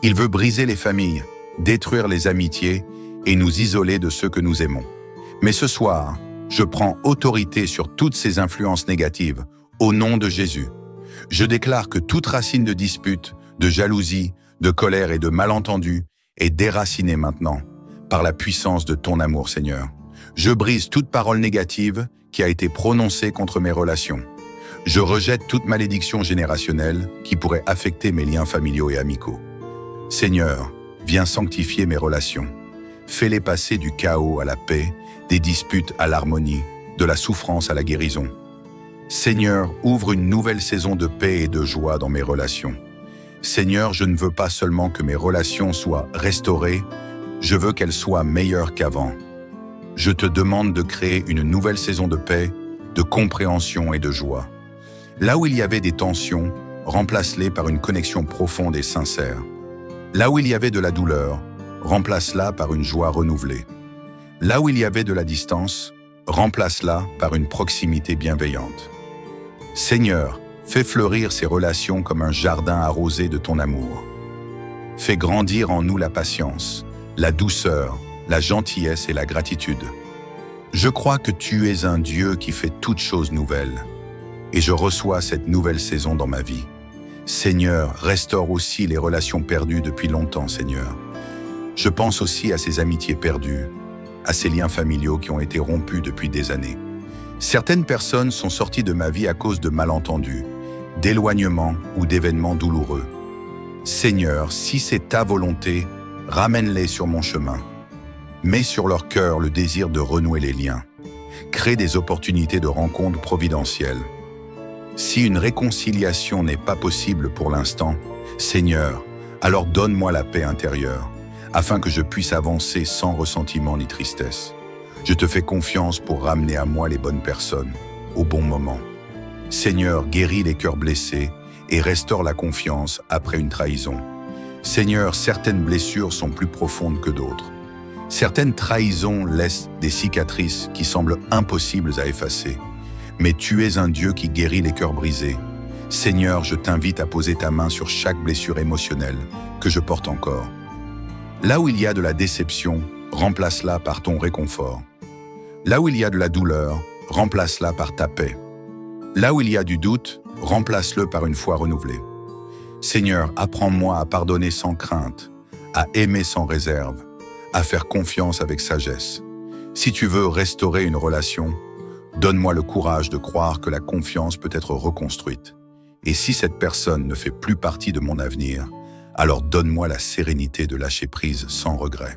Il veut briser les familles, détruire les amitiés et nous isoler de ceux que nous aimons. Mais ce soir, je prends autorité sur toutes ces influences négatives, au nom de Jésus. Je déclare que toute racine de dispute, de jalousie, de colère et de malentendu est déracinée maintenant, par la puissance de ton amour, Seigneur. Je brise toute parole négative qui a été prononcée contre mes relations. Je rejette toute malédiction générationnelle qui pourrait affecter mes liens familiaux et amicaux. Seigneur, viens sanctifier mes relations. Fais-les passer du chaos à la paix, des disputes à l'harmonie, de la souffrance à la guérison. Seigneur, ouvre une nouvelle saison de paix et de joie dans mes relations. Seigneur, je ne veux pas seulement que mes relations soient restaurées, je veux qu'elles soient meilleures qu'avant. Je te demande de créer une nouvelle saison de paix, de compréhension et de joie. Là où il y avait des tensions, remplace-les par une connexion profonde et sincère. Là où il y avait de la douleur, remplace-la par une joie renouvelée. Là où il y avait de la distance, remplace-la par une proximité bienveillante. Seigneur, fais fleurir ces relations comme un jardin arrosé de ton amour. Fais grandir en nous la patience, la douceur, la gentillesse et la gratitude. Je crois que tu es un Dieu qui fait toutes choses nouvelles, et je reçois cette nouvelle saison dans ma vie. Seigneur, restaure aussi les relations perdues depuis longtemps, Seigneur. Je pense aussi à ces amitiés perdues, à ces liens familiaux qui ont été rompus depuis des années. Certaines personnes sont sorties de ma vie à cause de malentendus, d'éloignements ou d'événements douloureux. Seigneur, si c'est ta volonté, ramène-les sur mon chemin. Mets sur leur cœur le désir de renouer les liens. Crée des opportunités de rencontres providentielles. Si une réconciliation n'est pas possible pour l'instant, Seigneur, alors donne-moi la paix intérieure, afin que je puisse avancer sans ressentiment ni tristesse. Je te fais confiance pour ramener à moi les bonnes personnes, au bon moment. Seigneur, guéris les cœurs blessés et restaure la confiance après une trahison. Seigneur, certaines blessures sont plus profondes que d'autres. Certaines trahisons laissent des cicatrices qui semblent impossibles à effacer. Mais tu es un Dieu qui guérit les cœurs brisés. Seigneur, je t'invite à poser ta main sur chaque blessure émotionnelle que je porte encore. Là où il y a de la déception, remplace-la par ton réconfort. Là où il y a de la douleur, remplace-la par ta paix. Là où il y a du doute, remplace-le par une foi renouvelée. Seigneur, apprends-moi à pardonner sans crainte, à aimer sans réserve, à faire confiance avec sagesse. Si tu veux restaurer une relation, donne-moi le courage de croire que la confiance peut être reconstruite. Et si cette personne ne fait plus partie de mon avenir, alors donne-moi la sérénité de lâcher prise sans regret.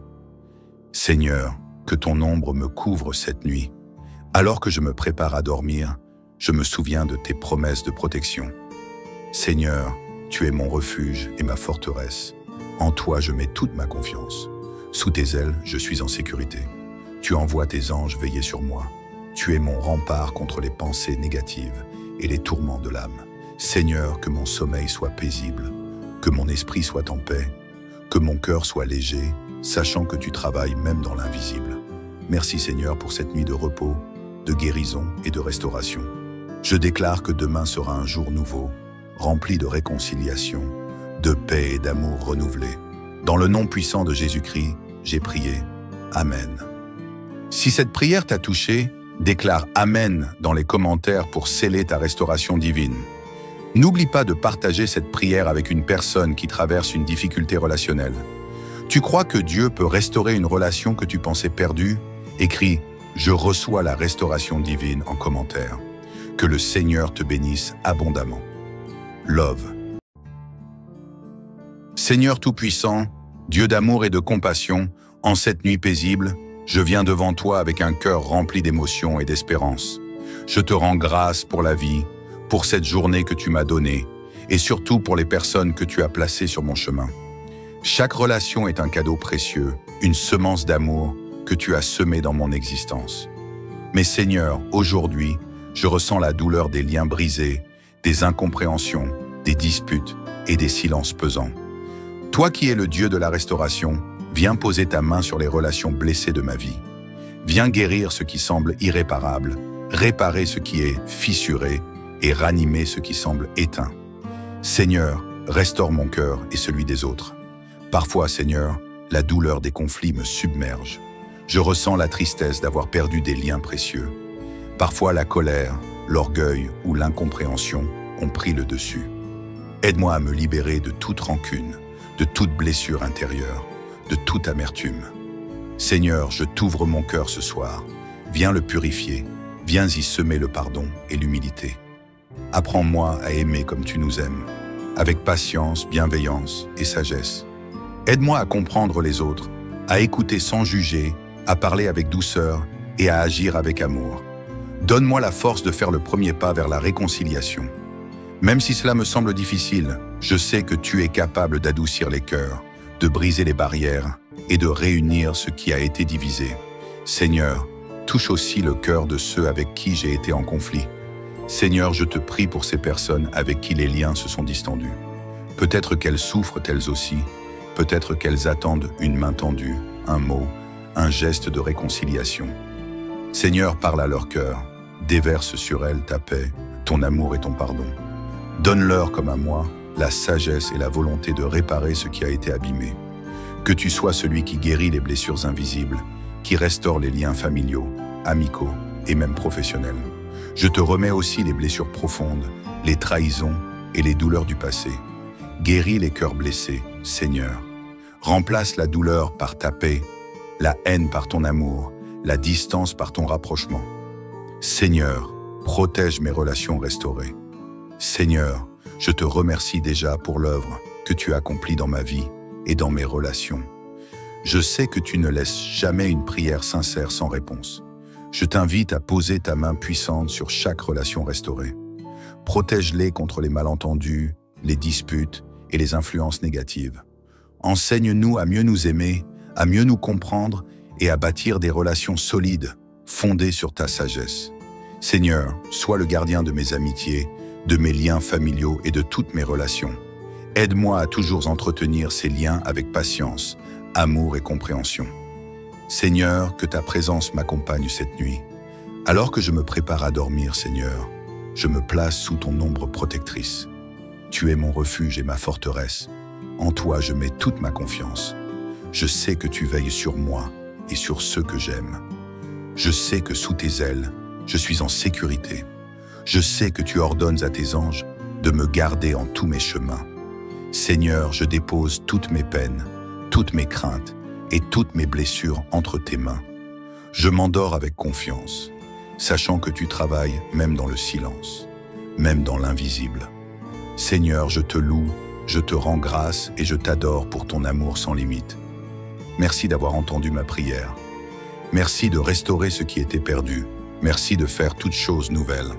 Seigneur, que ton ombre me couvre cette nuit. Alors que je me prépare à dormir, je me souviens de tes promesses de protection. Seigneur, tu es mon refuge et ma forteresse. En toi, je mets toute ma confiance. Sous tes ailes, je suis en sécurité. Tu envoies tes anges veiller sur moi. Tu es mon rempart contre les pensées négatives et les tourments de l'âme. Seigneur, que mon sommeil soit paisible, que mon esprit soit en paix, que mon cœur soit léger, sachant que tu travailles même dans l'invisible. Merci Seigneur pour cette nuit de repos, de guérison et de restauration. Je déclare que demain sera un jour nouveau, rempli de réconciliation, de paix et d'amour renouvelé. Dans le nom puissant de Jésus-Christ, j'ai prié. Amen. Si cette prière t'a touché, déclare Amen dans les commentaires pour sceller ta restauration divine. N'oublie pas de partager cette prière avec une personne qui traverse une difficulté relationnelle. Tu crois que Dieu peut restaurer une relation que tu pensais perdue? Écris « Je reçois la restauration divine » en commentaire. Que le Seigneur te bénisse abondamment. Love. Seigneur Tout-Puissant, Dieu d'amour et de compassion, en cette nuit paisible, je viens devant toi avec un cœur rempli d'émotion et d'espérance. Je te rends grâce pour la vie, pour cette journée que tu m'as donnée, et surtout pour les personnes que tu as placées sur mon chemin. Chaque relation est un cadeau précieux, une semence d'amour que tu as semée dans mon existence. Mais Seigneur, aujourd'hui, je ressens la douleur des liens brisés, des incompréhensions, des disputes et des silences pesants. Toi qui es le Dieu de la restauration, viens poser ta main sur les relations blessées de ma vie. Viens guérir ce qui semble irréparable, réparer ce qui est fissuré et ranimer ce qui semble éteint. Seigneur, restaure mon cœur et celui des autres. Parfois, Seigneur, la douleur des conflits me submerge. Je ressens la tristesse d'avoir perdu des liens précieux. Parfois, la colère, l'orgueil ou l'incompréhension ont pris le dessus. Aide-moi à me libérer de toute rancune, de toute blessure intérieure, de toute amertume. Seigneur, je t'ouvre mon cœur ce soir. Viens le purifier, viens y semer le pardon et l'humilité. Apprends-moi à aimer comme tu nous aimes, avec patience, bienveillance et sagesse. Aide-moi à comprendre les autres, à écouter sans juger, à parler avec douceur et à agir avec amour. Donne-moi la force de faire le premier pas vers la réconciliation. Même si cela me semble difficile, je sais que tu es capable d'adoucir les cœurs, de briser les barrières et de réunir ce qui a été divisé. Seigneur, touche aussi le cœur de ceux avec qui j'ai été en conflit. Seigneur, je te prie pour ces personnes avec qui les liens se sont distendus. Peut-être qu'elles souffrent elles aussi, peut-être qu'elles attendent une main tendue, un mot, un geste de réconciliation. Seigneur, parle à leur cœur, déverse sur elles ta paix, ton amour et ton pardon. Donne-leur, comme à moi, la sagesse et la volonté de réparer ce qui a été abîmé. Que tu sois celui qui guérit les blessures invisibles, qui restaure les liens familiaux, amicaux et même professionnels. Je te remets aussi les blessures profondes, les trahisons et les douleurs du passé. Guéris les cœurs blessés, Seigneur. Remplace la douleur par ta paix, la haine par ton amour, la distance par ton rapprochement. Seigneur, protège mes relations restaurées. Seigneur, je te remercie déjà pour l'œuvre que tu accomplis dans ma vie et dans mes relations. Je sais que tu ne laisses jamais une prière sincère sans réponse. Je t'invite à poser ta main puissante sur chaque relation restaurée. Protège-les contre les malentendus, les disputes et les influences négatives. Enseigne-nous à mieux nous aimer, à mieux nous comprendre et à bâtir des relations solides, fondées sur ta sagesse. Seigneur, sois le gardien de mes amitiés, de mes liens familiaux et de toutes mes relations. Aide-moi à toujours entretenir ces liens avec patience, amour et compréhension. Seigneur, que ta présence m'accompagne cette nuit. Alors que je me prépare à dormir, Seigneur, je me place sous ton ombre protectrice. Tu es mon refuge et ma forteresse. En toi, je mets toute ma confiance. Je sais que tu veilles sur moi et sur ceux que j'aime. Je sais que sous tes ailes, je suis en sécurité. Je sais que tu ordonnes à tes anges de me garder en tous mes chemins. Seigneur, je dépose toutes mes peines, toutes mes craintes et toutes mes blessures entre tes mains. Je m'endors avec confiance, sachant que tu travailles même dans le silence, même dans l'invisible. Seigneur, je te loue, je te rends grâce et je t'adore pour ton amour sans limite. Merci d'avoir entendu ma prière. Merci de restaurer ce qui était perdu. Merci de faire toutes choses nouvelles.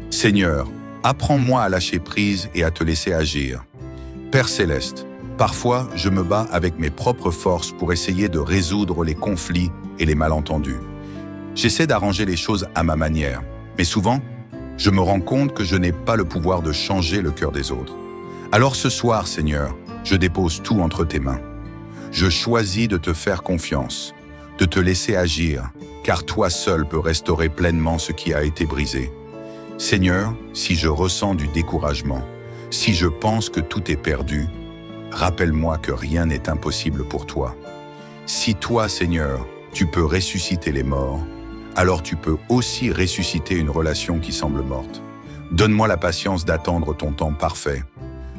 Seigneur, apprends-moi à lâcher prise et à te laisser agir. Père céleste, parfois je me bats avec mes propres forces pour essayer de résoudre les conflits et les malentendus. J'essaie d'arranger les choses à ma manière, mais souvent, je me rends compte que je n'ai pas le pouvoir de changer le cœur des autres. Alors ce soir, Seigneur, je dépose tout entre tes mains. Je choisis de te faire confiance, de te laisser agir, car toi seul peux restaurer pleinement ce qui a été brisé. Seigneur, si je ressens du découragement, si je pense que tout est perdu, rappelle-moi que rien n'est impossible pour toi. Si toi, Seigneur, tu peux ressusciter les morts, alors tu peux aussi ressusciter une relation qui semble morte. Donne-moi la patience d'attendre ton temps parfait.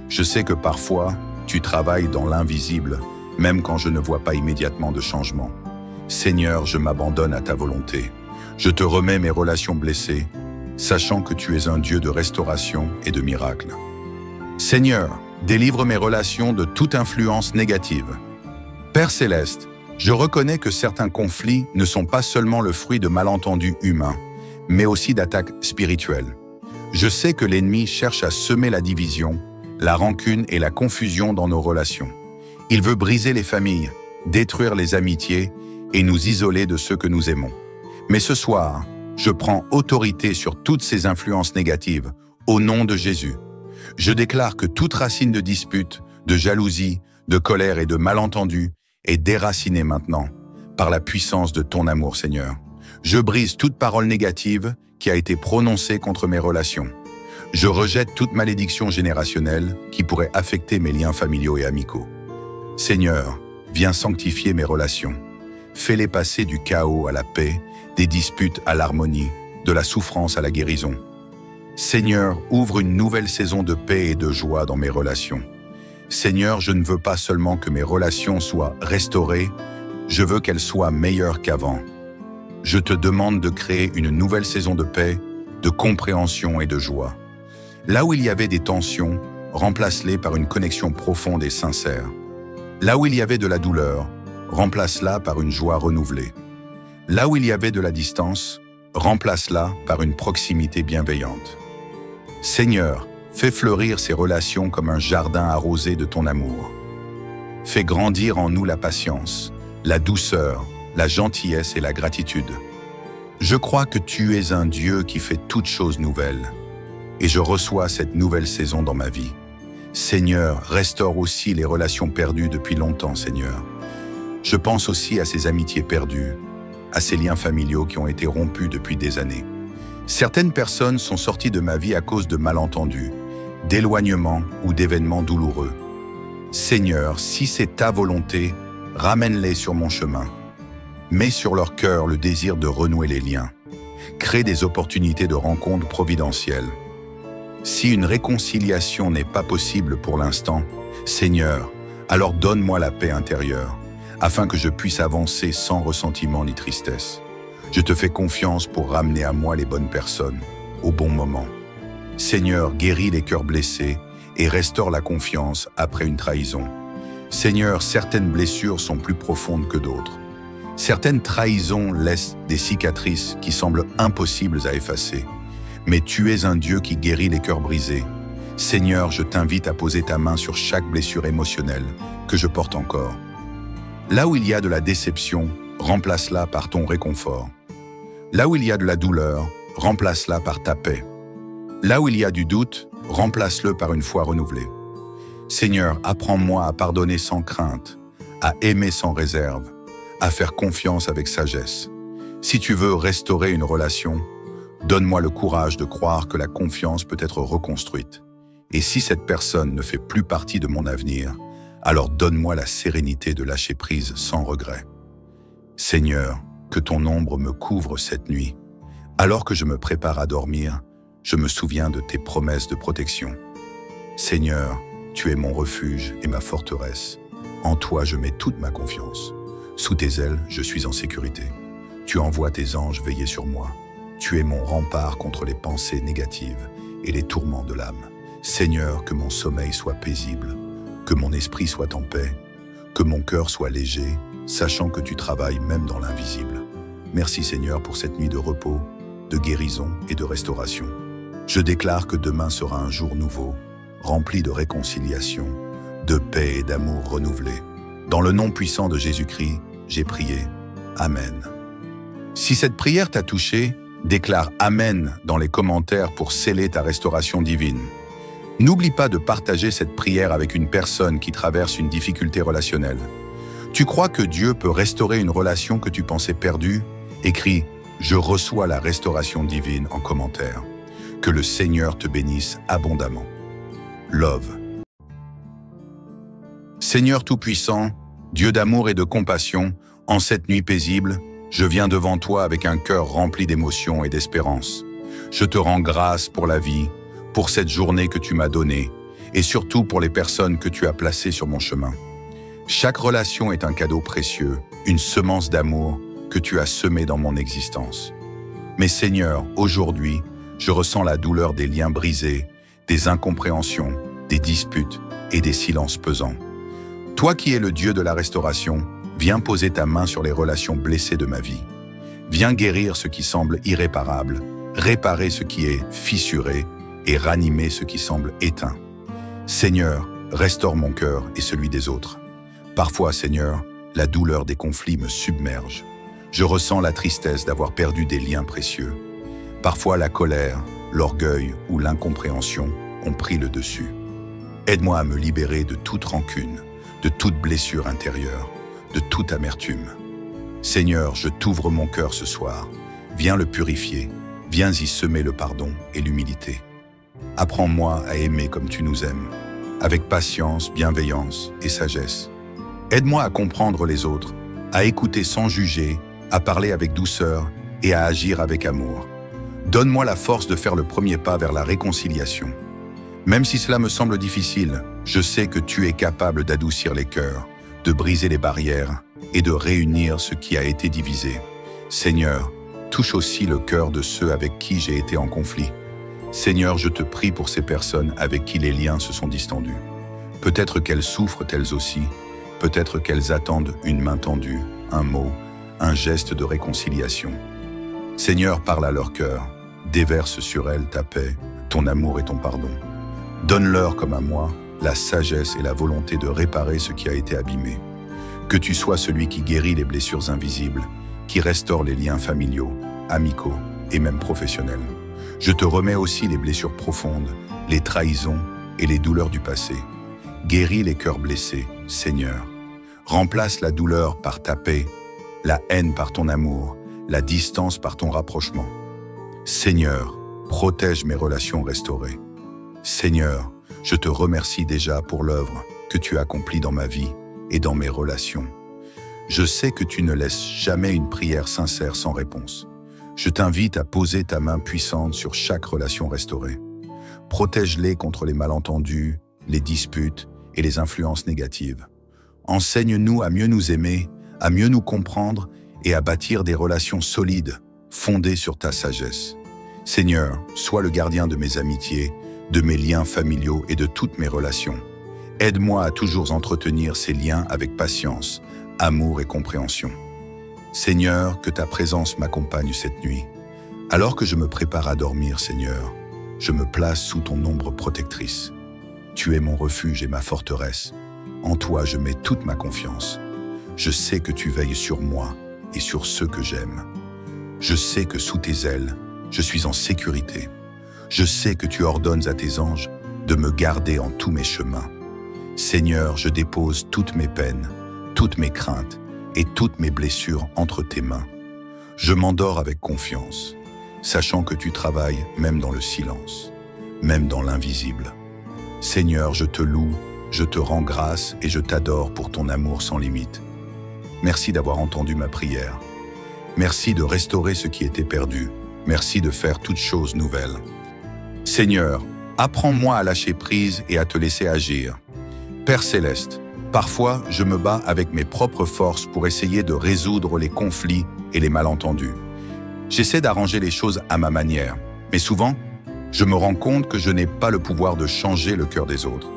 Je sais que parfois, tu travailles dans l'invisible, même quand je ne vois pas immédiatement de changement. Seigneur, je m'abandonne à ta volonté. Je te remets mes relations blessées, sachant que tu es un Dieu de restauration et de miracles. Seigneur, délivre mes relations de toute influence négative. Père céleste, je reconnais que certains conflits ne sont pas seulement le fruit de malentendus humains, mais aussi d'attaques spirituelles. Je sais que l'ennemi cherche à semer la division, la rancune et la confusion dans nos relations. Il veut briser les familles, détruire les amitiés et nous isoler de ceux que nous aimons. Mais ce soir, je prends autorité sur toutes ces influences négatives, au nom de Jésus. Je déclare que toute racine de dispute, de jalousie, de colère et de malentendu est déracinée maintenant, par la puissance de ton amour, Seigneur. Je brise toute parole négative qui a été prononcée contre mes relations. Je rejette toute malédiction générationnelle qui pourrait affecter mes liens familiaux et amicaux. Seigneur, viens sanctifier mes relations. Fais-les passer du chaos à la paix, des disputes à l'harmonie, de la souffrance à la guérison. Seigneur, ouvre une nouvelle saison de paix et de joie dans mes relations. Seigneur, je ne veux pas seulement que mes relations soient restaurées, je veux qu'elles soient meilleures qu'avant. Je te demande de créer une nouvelle saison de paix, de compréhension et de joie. Là où il y avait des tensions, remplace-les par une connexion profonde et sincère. Là où il y avait de la douleur, remplace-la par une joie renouvelée. Là où il y avait de la distance, remplace-la par une proximité bienveillante. Seigneur, fais fleurir ces relations comme un jardin arrosé de ton amour. Fais grandir en nous la patience, la douceur, la gentillesse et la gratitude. Je crois que tu es un Dieu qui fait toutes choses nouvelles, et je reçois cette nouvelle saison dans ma vie. Seigneur, restaure aussi les relations perdues depuis longtemps, Seigneur. Je pense aussi à ces amitiés perdues, à ces liens familiaux qui ont été rompus depuis des années. Certaines personnes sont sorties de ma vie à cause de malentendus, d'éloignements ou d'événements douloureux. Seigneur, si c'est ta volonté, ramène-les sur mon chemin. Mets sur leur cœur le désir de renouer les liens. Crée des opportunités de rencontres providentielles. Si une réconciliation n'est pas possible pour l'instant, Seigneur, alors donne-moi la paix intérieure, afin que je puisse avancer sans ressentiment ni tristesse. Je te fais confiance pour ramener à moi les bonnes personnes, au bon moment. Seigneur, guéris les cœurs blessés et restaure la confiance après une trahison. Seigneur, certaines blessures sont plus profondes que d'autres. Certaines trahisons laissent des cicatrices qui semblent impossibles à effacer. Mais tu es un Dieu qui guérit les cœurs brisés. Seigneur, je t'invite à poser ta main sur chaque blessure émotionnelle que je porte encore. Là où il y a de la déception, remplace-la par ton réconfort. Là où il y a de la douleur, remplace-la par ta paix. Là où il y a du doute, remplace-le par une foi renouvelée. Seigneur, apprends-moi à pardonner sans crainte, à aimer sans réserve, à faire confiance avec sagesse. Si tu veux restaurer une relation, donne-moi le courage de croire que la confiance peut être reconstruite. Et si cette personne ne fait plus partie de mon avenir, alors donne-moi la sérénité de lâcher prise sans regret. Seigneur, que ton ombre me couvre cette nuit. Alors que je me prépare à dormir, je me souviens de tes promesses de protection. Seigneur, tu es mon refuge et ma forteresse. En toi, je mets toute ma confiance. Sous tes ailes, je suis en sécurité. Tu envoies tes anges veiller sur moi. Tu es mon rempart contre les pensées négatives et les tourments de l'âme. Seigneur, que mon sommeil soit paisible, que mon esprit soit en paix, que mon cœur soit léger, sachant que tu travailles même dans l'invisible. Merci Seigneur pour cette nuit de repos, de guérison et de restauration. Je déclare que demain sera un jour nouveau, rempli de réconciliation, de paix et d'amour renouvelés. Dans le nom puissant de Jésus-Christ, j'ai prié. Amen. Si cette prière t'a touché, déclare Amen dans les commentaires pour sceller ta restauration divine. N'oublie pas de partager cette prière avec une personne qui traverse une difficulté relationnelle. Tu crois que Dieu peut restaurer une relation que tu pensais perdue? Écris « Je reçois la restauration divine » en commentaire. Que le Seigneur te bénisse abondamment. Love. Seigneur Tout-Puissant, Dieu d'amour et de compassion, en cette nuit paisible, je viens devant toi avec un cœur rempli d'émotions et d'espérance. Je te rends grâce pour la vie, pour cette journée que tu m'as donnée, et surtout pour les personnes que tu as placées sur mon chemin. Chaque relation est un cadeau précieux, une semence d'amour que tu as semée dans mon existence. Mais Seigneur, aujourd'hui, je ressens la douleur des liens brisés, des incompréhensions, des disputes et des silences pesants. Toi qui es le Dieu de la restauration, viens poser ta main sur les relations blessées de ma vie. Viens guérir ce qui semble irréparable, réparer ce qui est fissuré et ranimer ce qui semble éteint. Seigneur, restaure mon cœur et celui des autres. Parfois, Seigneur, la douleur des conflits me submerge. Je ressens la tristesse d'avoir perdu des liens précieux. Parfois, la colère, l'orgueil ou l'incompréhension ont pris le dessus. Aide-moi à me libérer de toute rancune, de toute blessure intérieure, de toute amertume. Seigneur, je t'ouvre mon cœur ce soir. Viens le purifier, viens y semer le pardon et l'humilité. Apprends-moi à aimer comme tu nous aimes, avec patience, bienveillance et sagesse. Aide-moi à comprendre les autres, à écouter sans juger, à parler avec douceur et à agir avec amour. Donne-moi la force de faire le premier pas vers la réconciliation. Même si cela me semble difficile, je sais que tu es capable d'adoucir les cœurs, de briser les barrières et de réunir ce qui a été divisé. Seigneur, touche aussi le cœur de ceux avec qui j'ai été en conflit. Seigneur, je te prie pour ces personnes avec qui les liens se sont distendus. Peut-être qu'elles souffrent elles aussi, peut-être qu'elles attendent une main tendue, un mot, un geste de réconciliation. Seigneur, parle à leur cœur, déverse sur elles ta paix, ton amour et ton pardon. Donne-leur, comme à moi, la sagesse et la volonté de réparer ce qui a été abîmé. Que tu sois celui qui guérit les blessures invisibles, qui restaure les liens familiaux, amicaux et même professionnels. Je te remets aussi les blessures profondes, les trahisons et les douleurs du passé. Guéris les cœurs blessés, Seigneur. Remplace la douleur par ta paix, la haine par ton amour la distance par ton rapprochement. Seigneur, protège mes relations restaurées. Seigneur, je te remercie déjà pour l'œuvre que tu accomplis dans ma vie et dans mes relations. Je sais que tu ne laisses jamais une prière sincère sans réponse. Je t'invite à poser ta main puissante sur chaque relation restaurée. Protège-les contre les malentendus, les disputes et les influences négatives. Enseigne-nous à mieux nous aimer, à mieux nous comprendre et à bâtir des relations solides, fondées sur ta sagesse. Seigneur, sois le gardien de mes amitiés, de mes liens familiaux et de toutes mes relations. Aide-moi à toujours entretenir ces liens avec patience, amour et compréhension. Seigneur, que ta présence m'accompagne cette nuit. Alors que je me prépare à dormir, Seigneur, je me place sous ton ombre protectrice. Tu es mon refuge et ma forteresse. En toi, je mets toute ma confiance. Je sais que tu veilles sur moi et sur ceux que j'aime. Je sais que sous tes ailes, je suis en sécurité. Je sais que tu ordonnes à tes anges de me garder en tous mes chemins. Seigneur, je dépose toutes mes peines, toutes mes craintes et toutes mes blessures entre tes mains. Je m'endors avec confiance, sachant que tu travailles même dans le silence, même dans l'invisible. Seigneur, je te loue, je te rends grâce et je t'adore pour ton amour sans limite. Merci d'avoir entendu ma prière. Merci de restaurer ce qui était perdu. Merci de faire toutes choses nouvelles. Seigneur, apprends-moi à lâcher prise et à te laisser agir. Père céleste, parfois je me bats avec mes propres forces pour essayer de résoudre les conflits et les malentendus. J'essaie d'arranger les choses à ma manière, mais souvent, je me rends compte que je n'ai pas le pouvoir de changer le cœur des autres.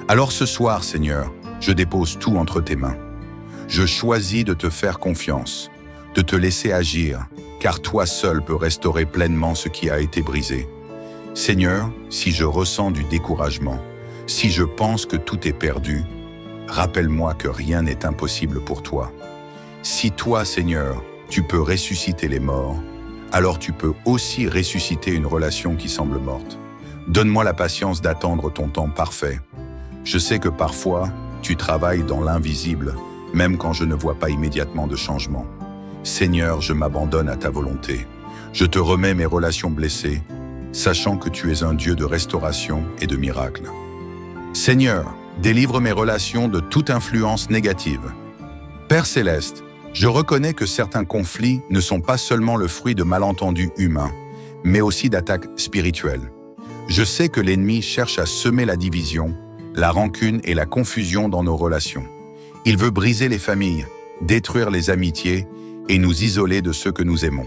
Alors ce soir, Seigneur, je dépose tout entre tes mains. Je choisis de te faire confiance, de te laisser agir, car toi seul peux restaurer pleinement ce qui a été brisé. Seigneur, si je ressens du découragement, si je pense que tout est perdu, rappelle-moi que rien n'est impossible pour toi. Si toi, Seigneur, tu peux ressusciter les morts, alors tu peux aussi ressusciter une relation qui semble morte. Donne-moi la patience d'attendre ton temps parfait. Je sais que parfois, tu travailles dans l'invisible, même quand je ne vois pas immédiatement de changement. Seigneur, je m'abandonne à ta volonté. Je te remets mes relations blessées, sachant que tu es un Dieu de restauration et de miracles. Seigneur, délivre mes relations de toute influence négative. Père céleste, je reconnais que certains conflits ne sont pas seulement le fruit de malentendus humains, mais aussi d'attaques spirituelles. Je sais que l'ennemi cherche à semer la division, la rancune et la confusion dans nos relations. Il veut briser les familles, détruire les amitiés et nous isoler de ceux que nous aimons.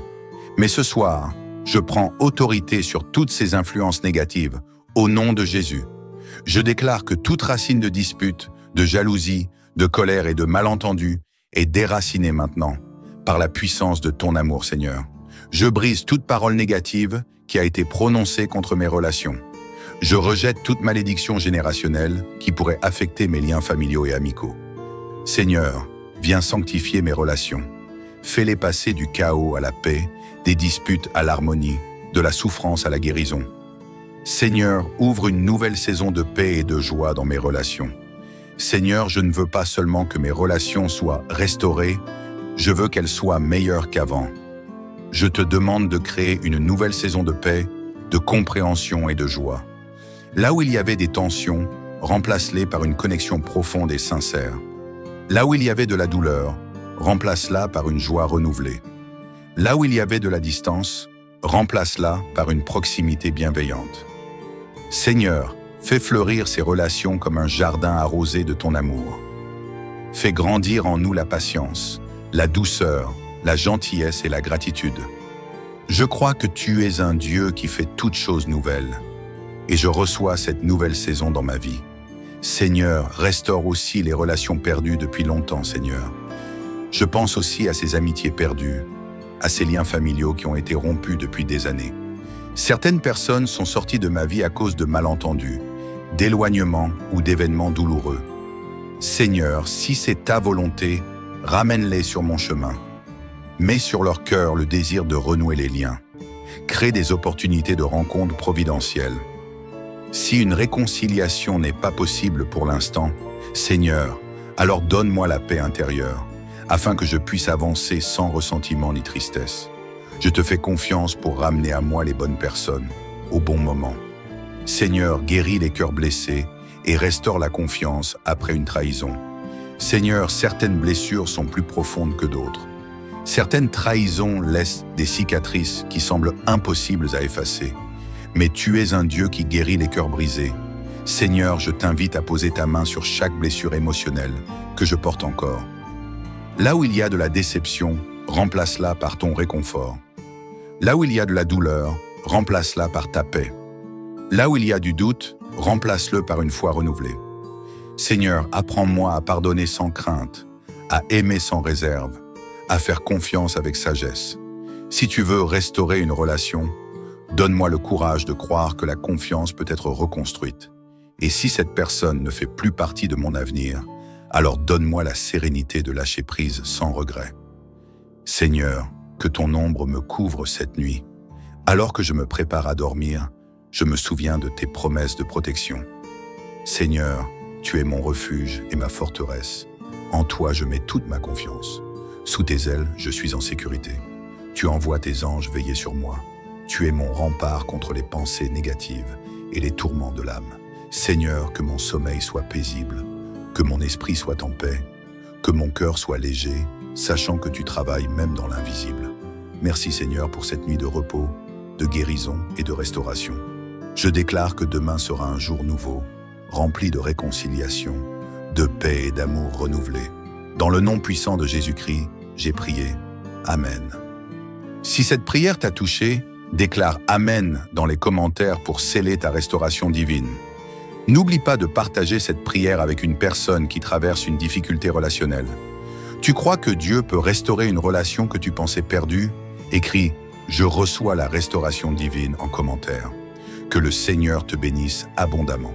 Mais ce soir, je prends autorité sur toutes ces influences négatives, au nom de Jésus. Je déclare que toute racine de dispute, de jalousie, de colère et de malentendu est déracinée maintenant par la puissance de ton amour, Seigneur. Je brise toute parole négative qui a été prononcée contre mes relations. Je rejette toute malédiction générationnelle qui pourrait affecter mes liens familiaux et amicaux. Seigneur, viens sanctifier mes relations. Fais-les passer du chaos à la paix, des disputes à l'harmonie, de la souffrance à la guérison. Seigneur, ouvre une nouvelle saison de paix et de joie dans mes relations. Seigneur, je ne veux pas seulement que mes relations soient restaurées, je veux qu'elles soient meilleures qu'avant. Je te demande de créer une nouvelle saison de paix, de compréhension et de joie. Là où il y avait des tensions, remplace-les par une connexion profonde et sincère. Là où il y avait de la douleur, remplace-la par une joie renouvelée. Là où il y avait de la distance, remplace-la par une proximité bienveillante. Seigneur, fais fleurir ces relations comme un jardin arrosé de ton amour. Fais grandir en nous la patience, la douceur, la gentillesse et la gratitude. Je crois que tu es un Dieu qui fait toutes choses nouvelles, et je reçois cette nouvelle saison dans ma vie. Seigneur, restaure aussi les relations perdues depuis longtemps, Seigneur. Je pense aussi à ces amitiés perdues, à ces liens familiaux qui ont été rompus depuis des années. Certaines personnes sont sorties de ma vie à cause de malentendus, d'éloignements ou d'événements douloureux. Seigneur, si c'est ta volonté, ramène-les sur mon chemin. Mets sur leur cœur le désir de renouer les liens. Crée des opportunités de rencontres providentielles. Si une réconciliation n'est pas possible pour l'instant, Seigneur, alors donne-moi la paix intérieure. afin que je puisse avancer sans ressentiment ni tristesse. Je te fais confiance pour ramener à moi les bonnes personnes, au bon moment. Seigneur, guéris les cœurs blessés et restaure la confiance après une trahison. Seigneur, certaines blessures sont plus profondes que d'autres. Certaines trahisons laissent des cicatrices qui semblent impossibles à effacer. Mais tu es un Dieu qui guérit les cœurs brisés. Seigneur, je t'invite à poser ta main sur chaque blessure émotionnelle que je porte encore. Là où il y a de la déception, remplace-la par ton réconfort. Là où il y a de la douleur, remplace-la par ta paix. Là où il y a du doute, remplace-le par une foi renouvelée. Seigneur, apprends-moi à pardonner sans crainte, à aimer sans réserve, à faire confiance avec sagesse. Si tu veux restaurer une relation, donne-moi le courage de croire que la confiance peut être reconstruite. Et si cette personne ne fait plus partie de mon avenir, alors donne-moi la sérénité de lâcher prise sans regret. Seigneur, que ton ombre me couvre cette nuit. Alors que je me prépare à dormir, je me souviens de tes promesses de protection. Seigneur, tu es mon refuge et ma forteresse. En toi, je mets toute ma confiance. Sous tes ailes, je suis en sécurité. Tu envoies tes anges veiller sur moi. Tu es mon rempart contre les pensées négatives et les tourments de l'âme. Seigneur, que mon sommeil soit paisible, que mon esprit soit en paix, que mon cœur soit léger, sachant que tu travailles même dans l'invisible. Merci Seigneur pour cette nuit de repos, de guérison et de restauration. Je déclare que demain sera un jour nouveau, rempli de réconciliation, de paix et d'amour renouvelé. Dans le nom puissant de Jésus-Christ, j'ai prié. Amen. Si cette prière t'a touché, déclare Amen dans les commentaires pour sceller ta restauration divine. N'oublie pas de partager cette prière avec une personne qui traverse une difficulté relationnelle. Tu crois que Dieu peut restaurer une relation que tu pensais perdue? Écris « Je reçois la restauration divine » en commentaire. Que le Seigneur te bénisse abondamment.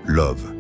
Love.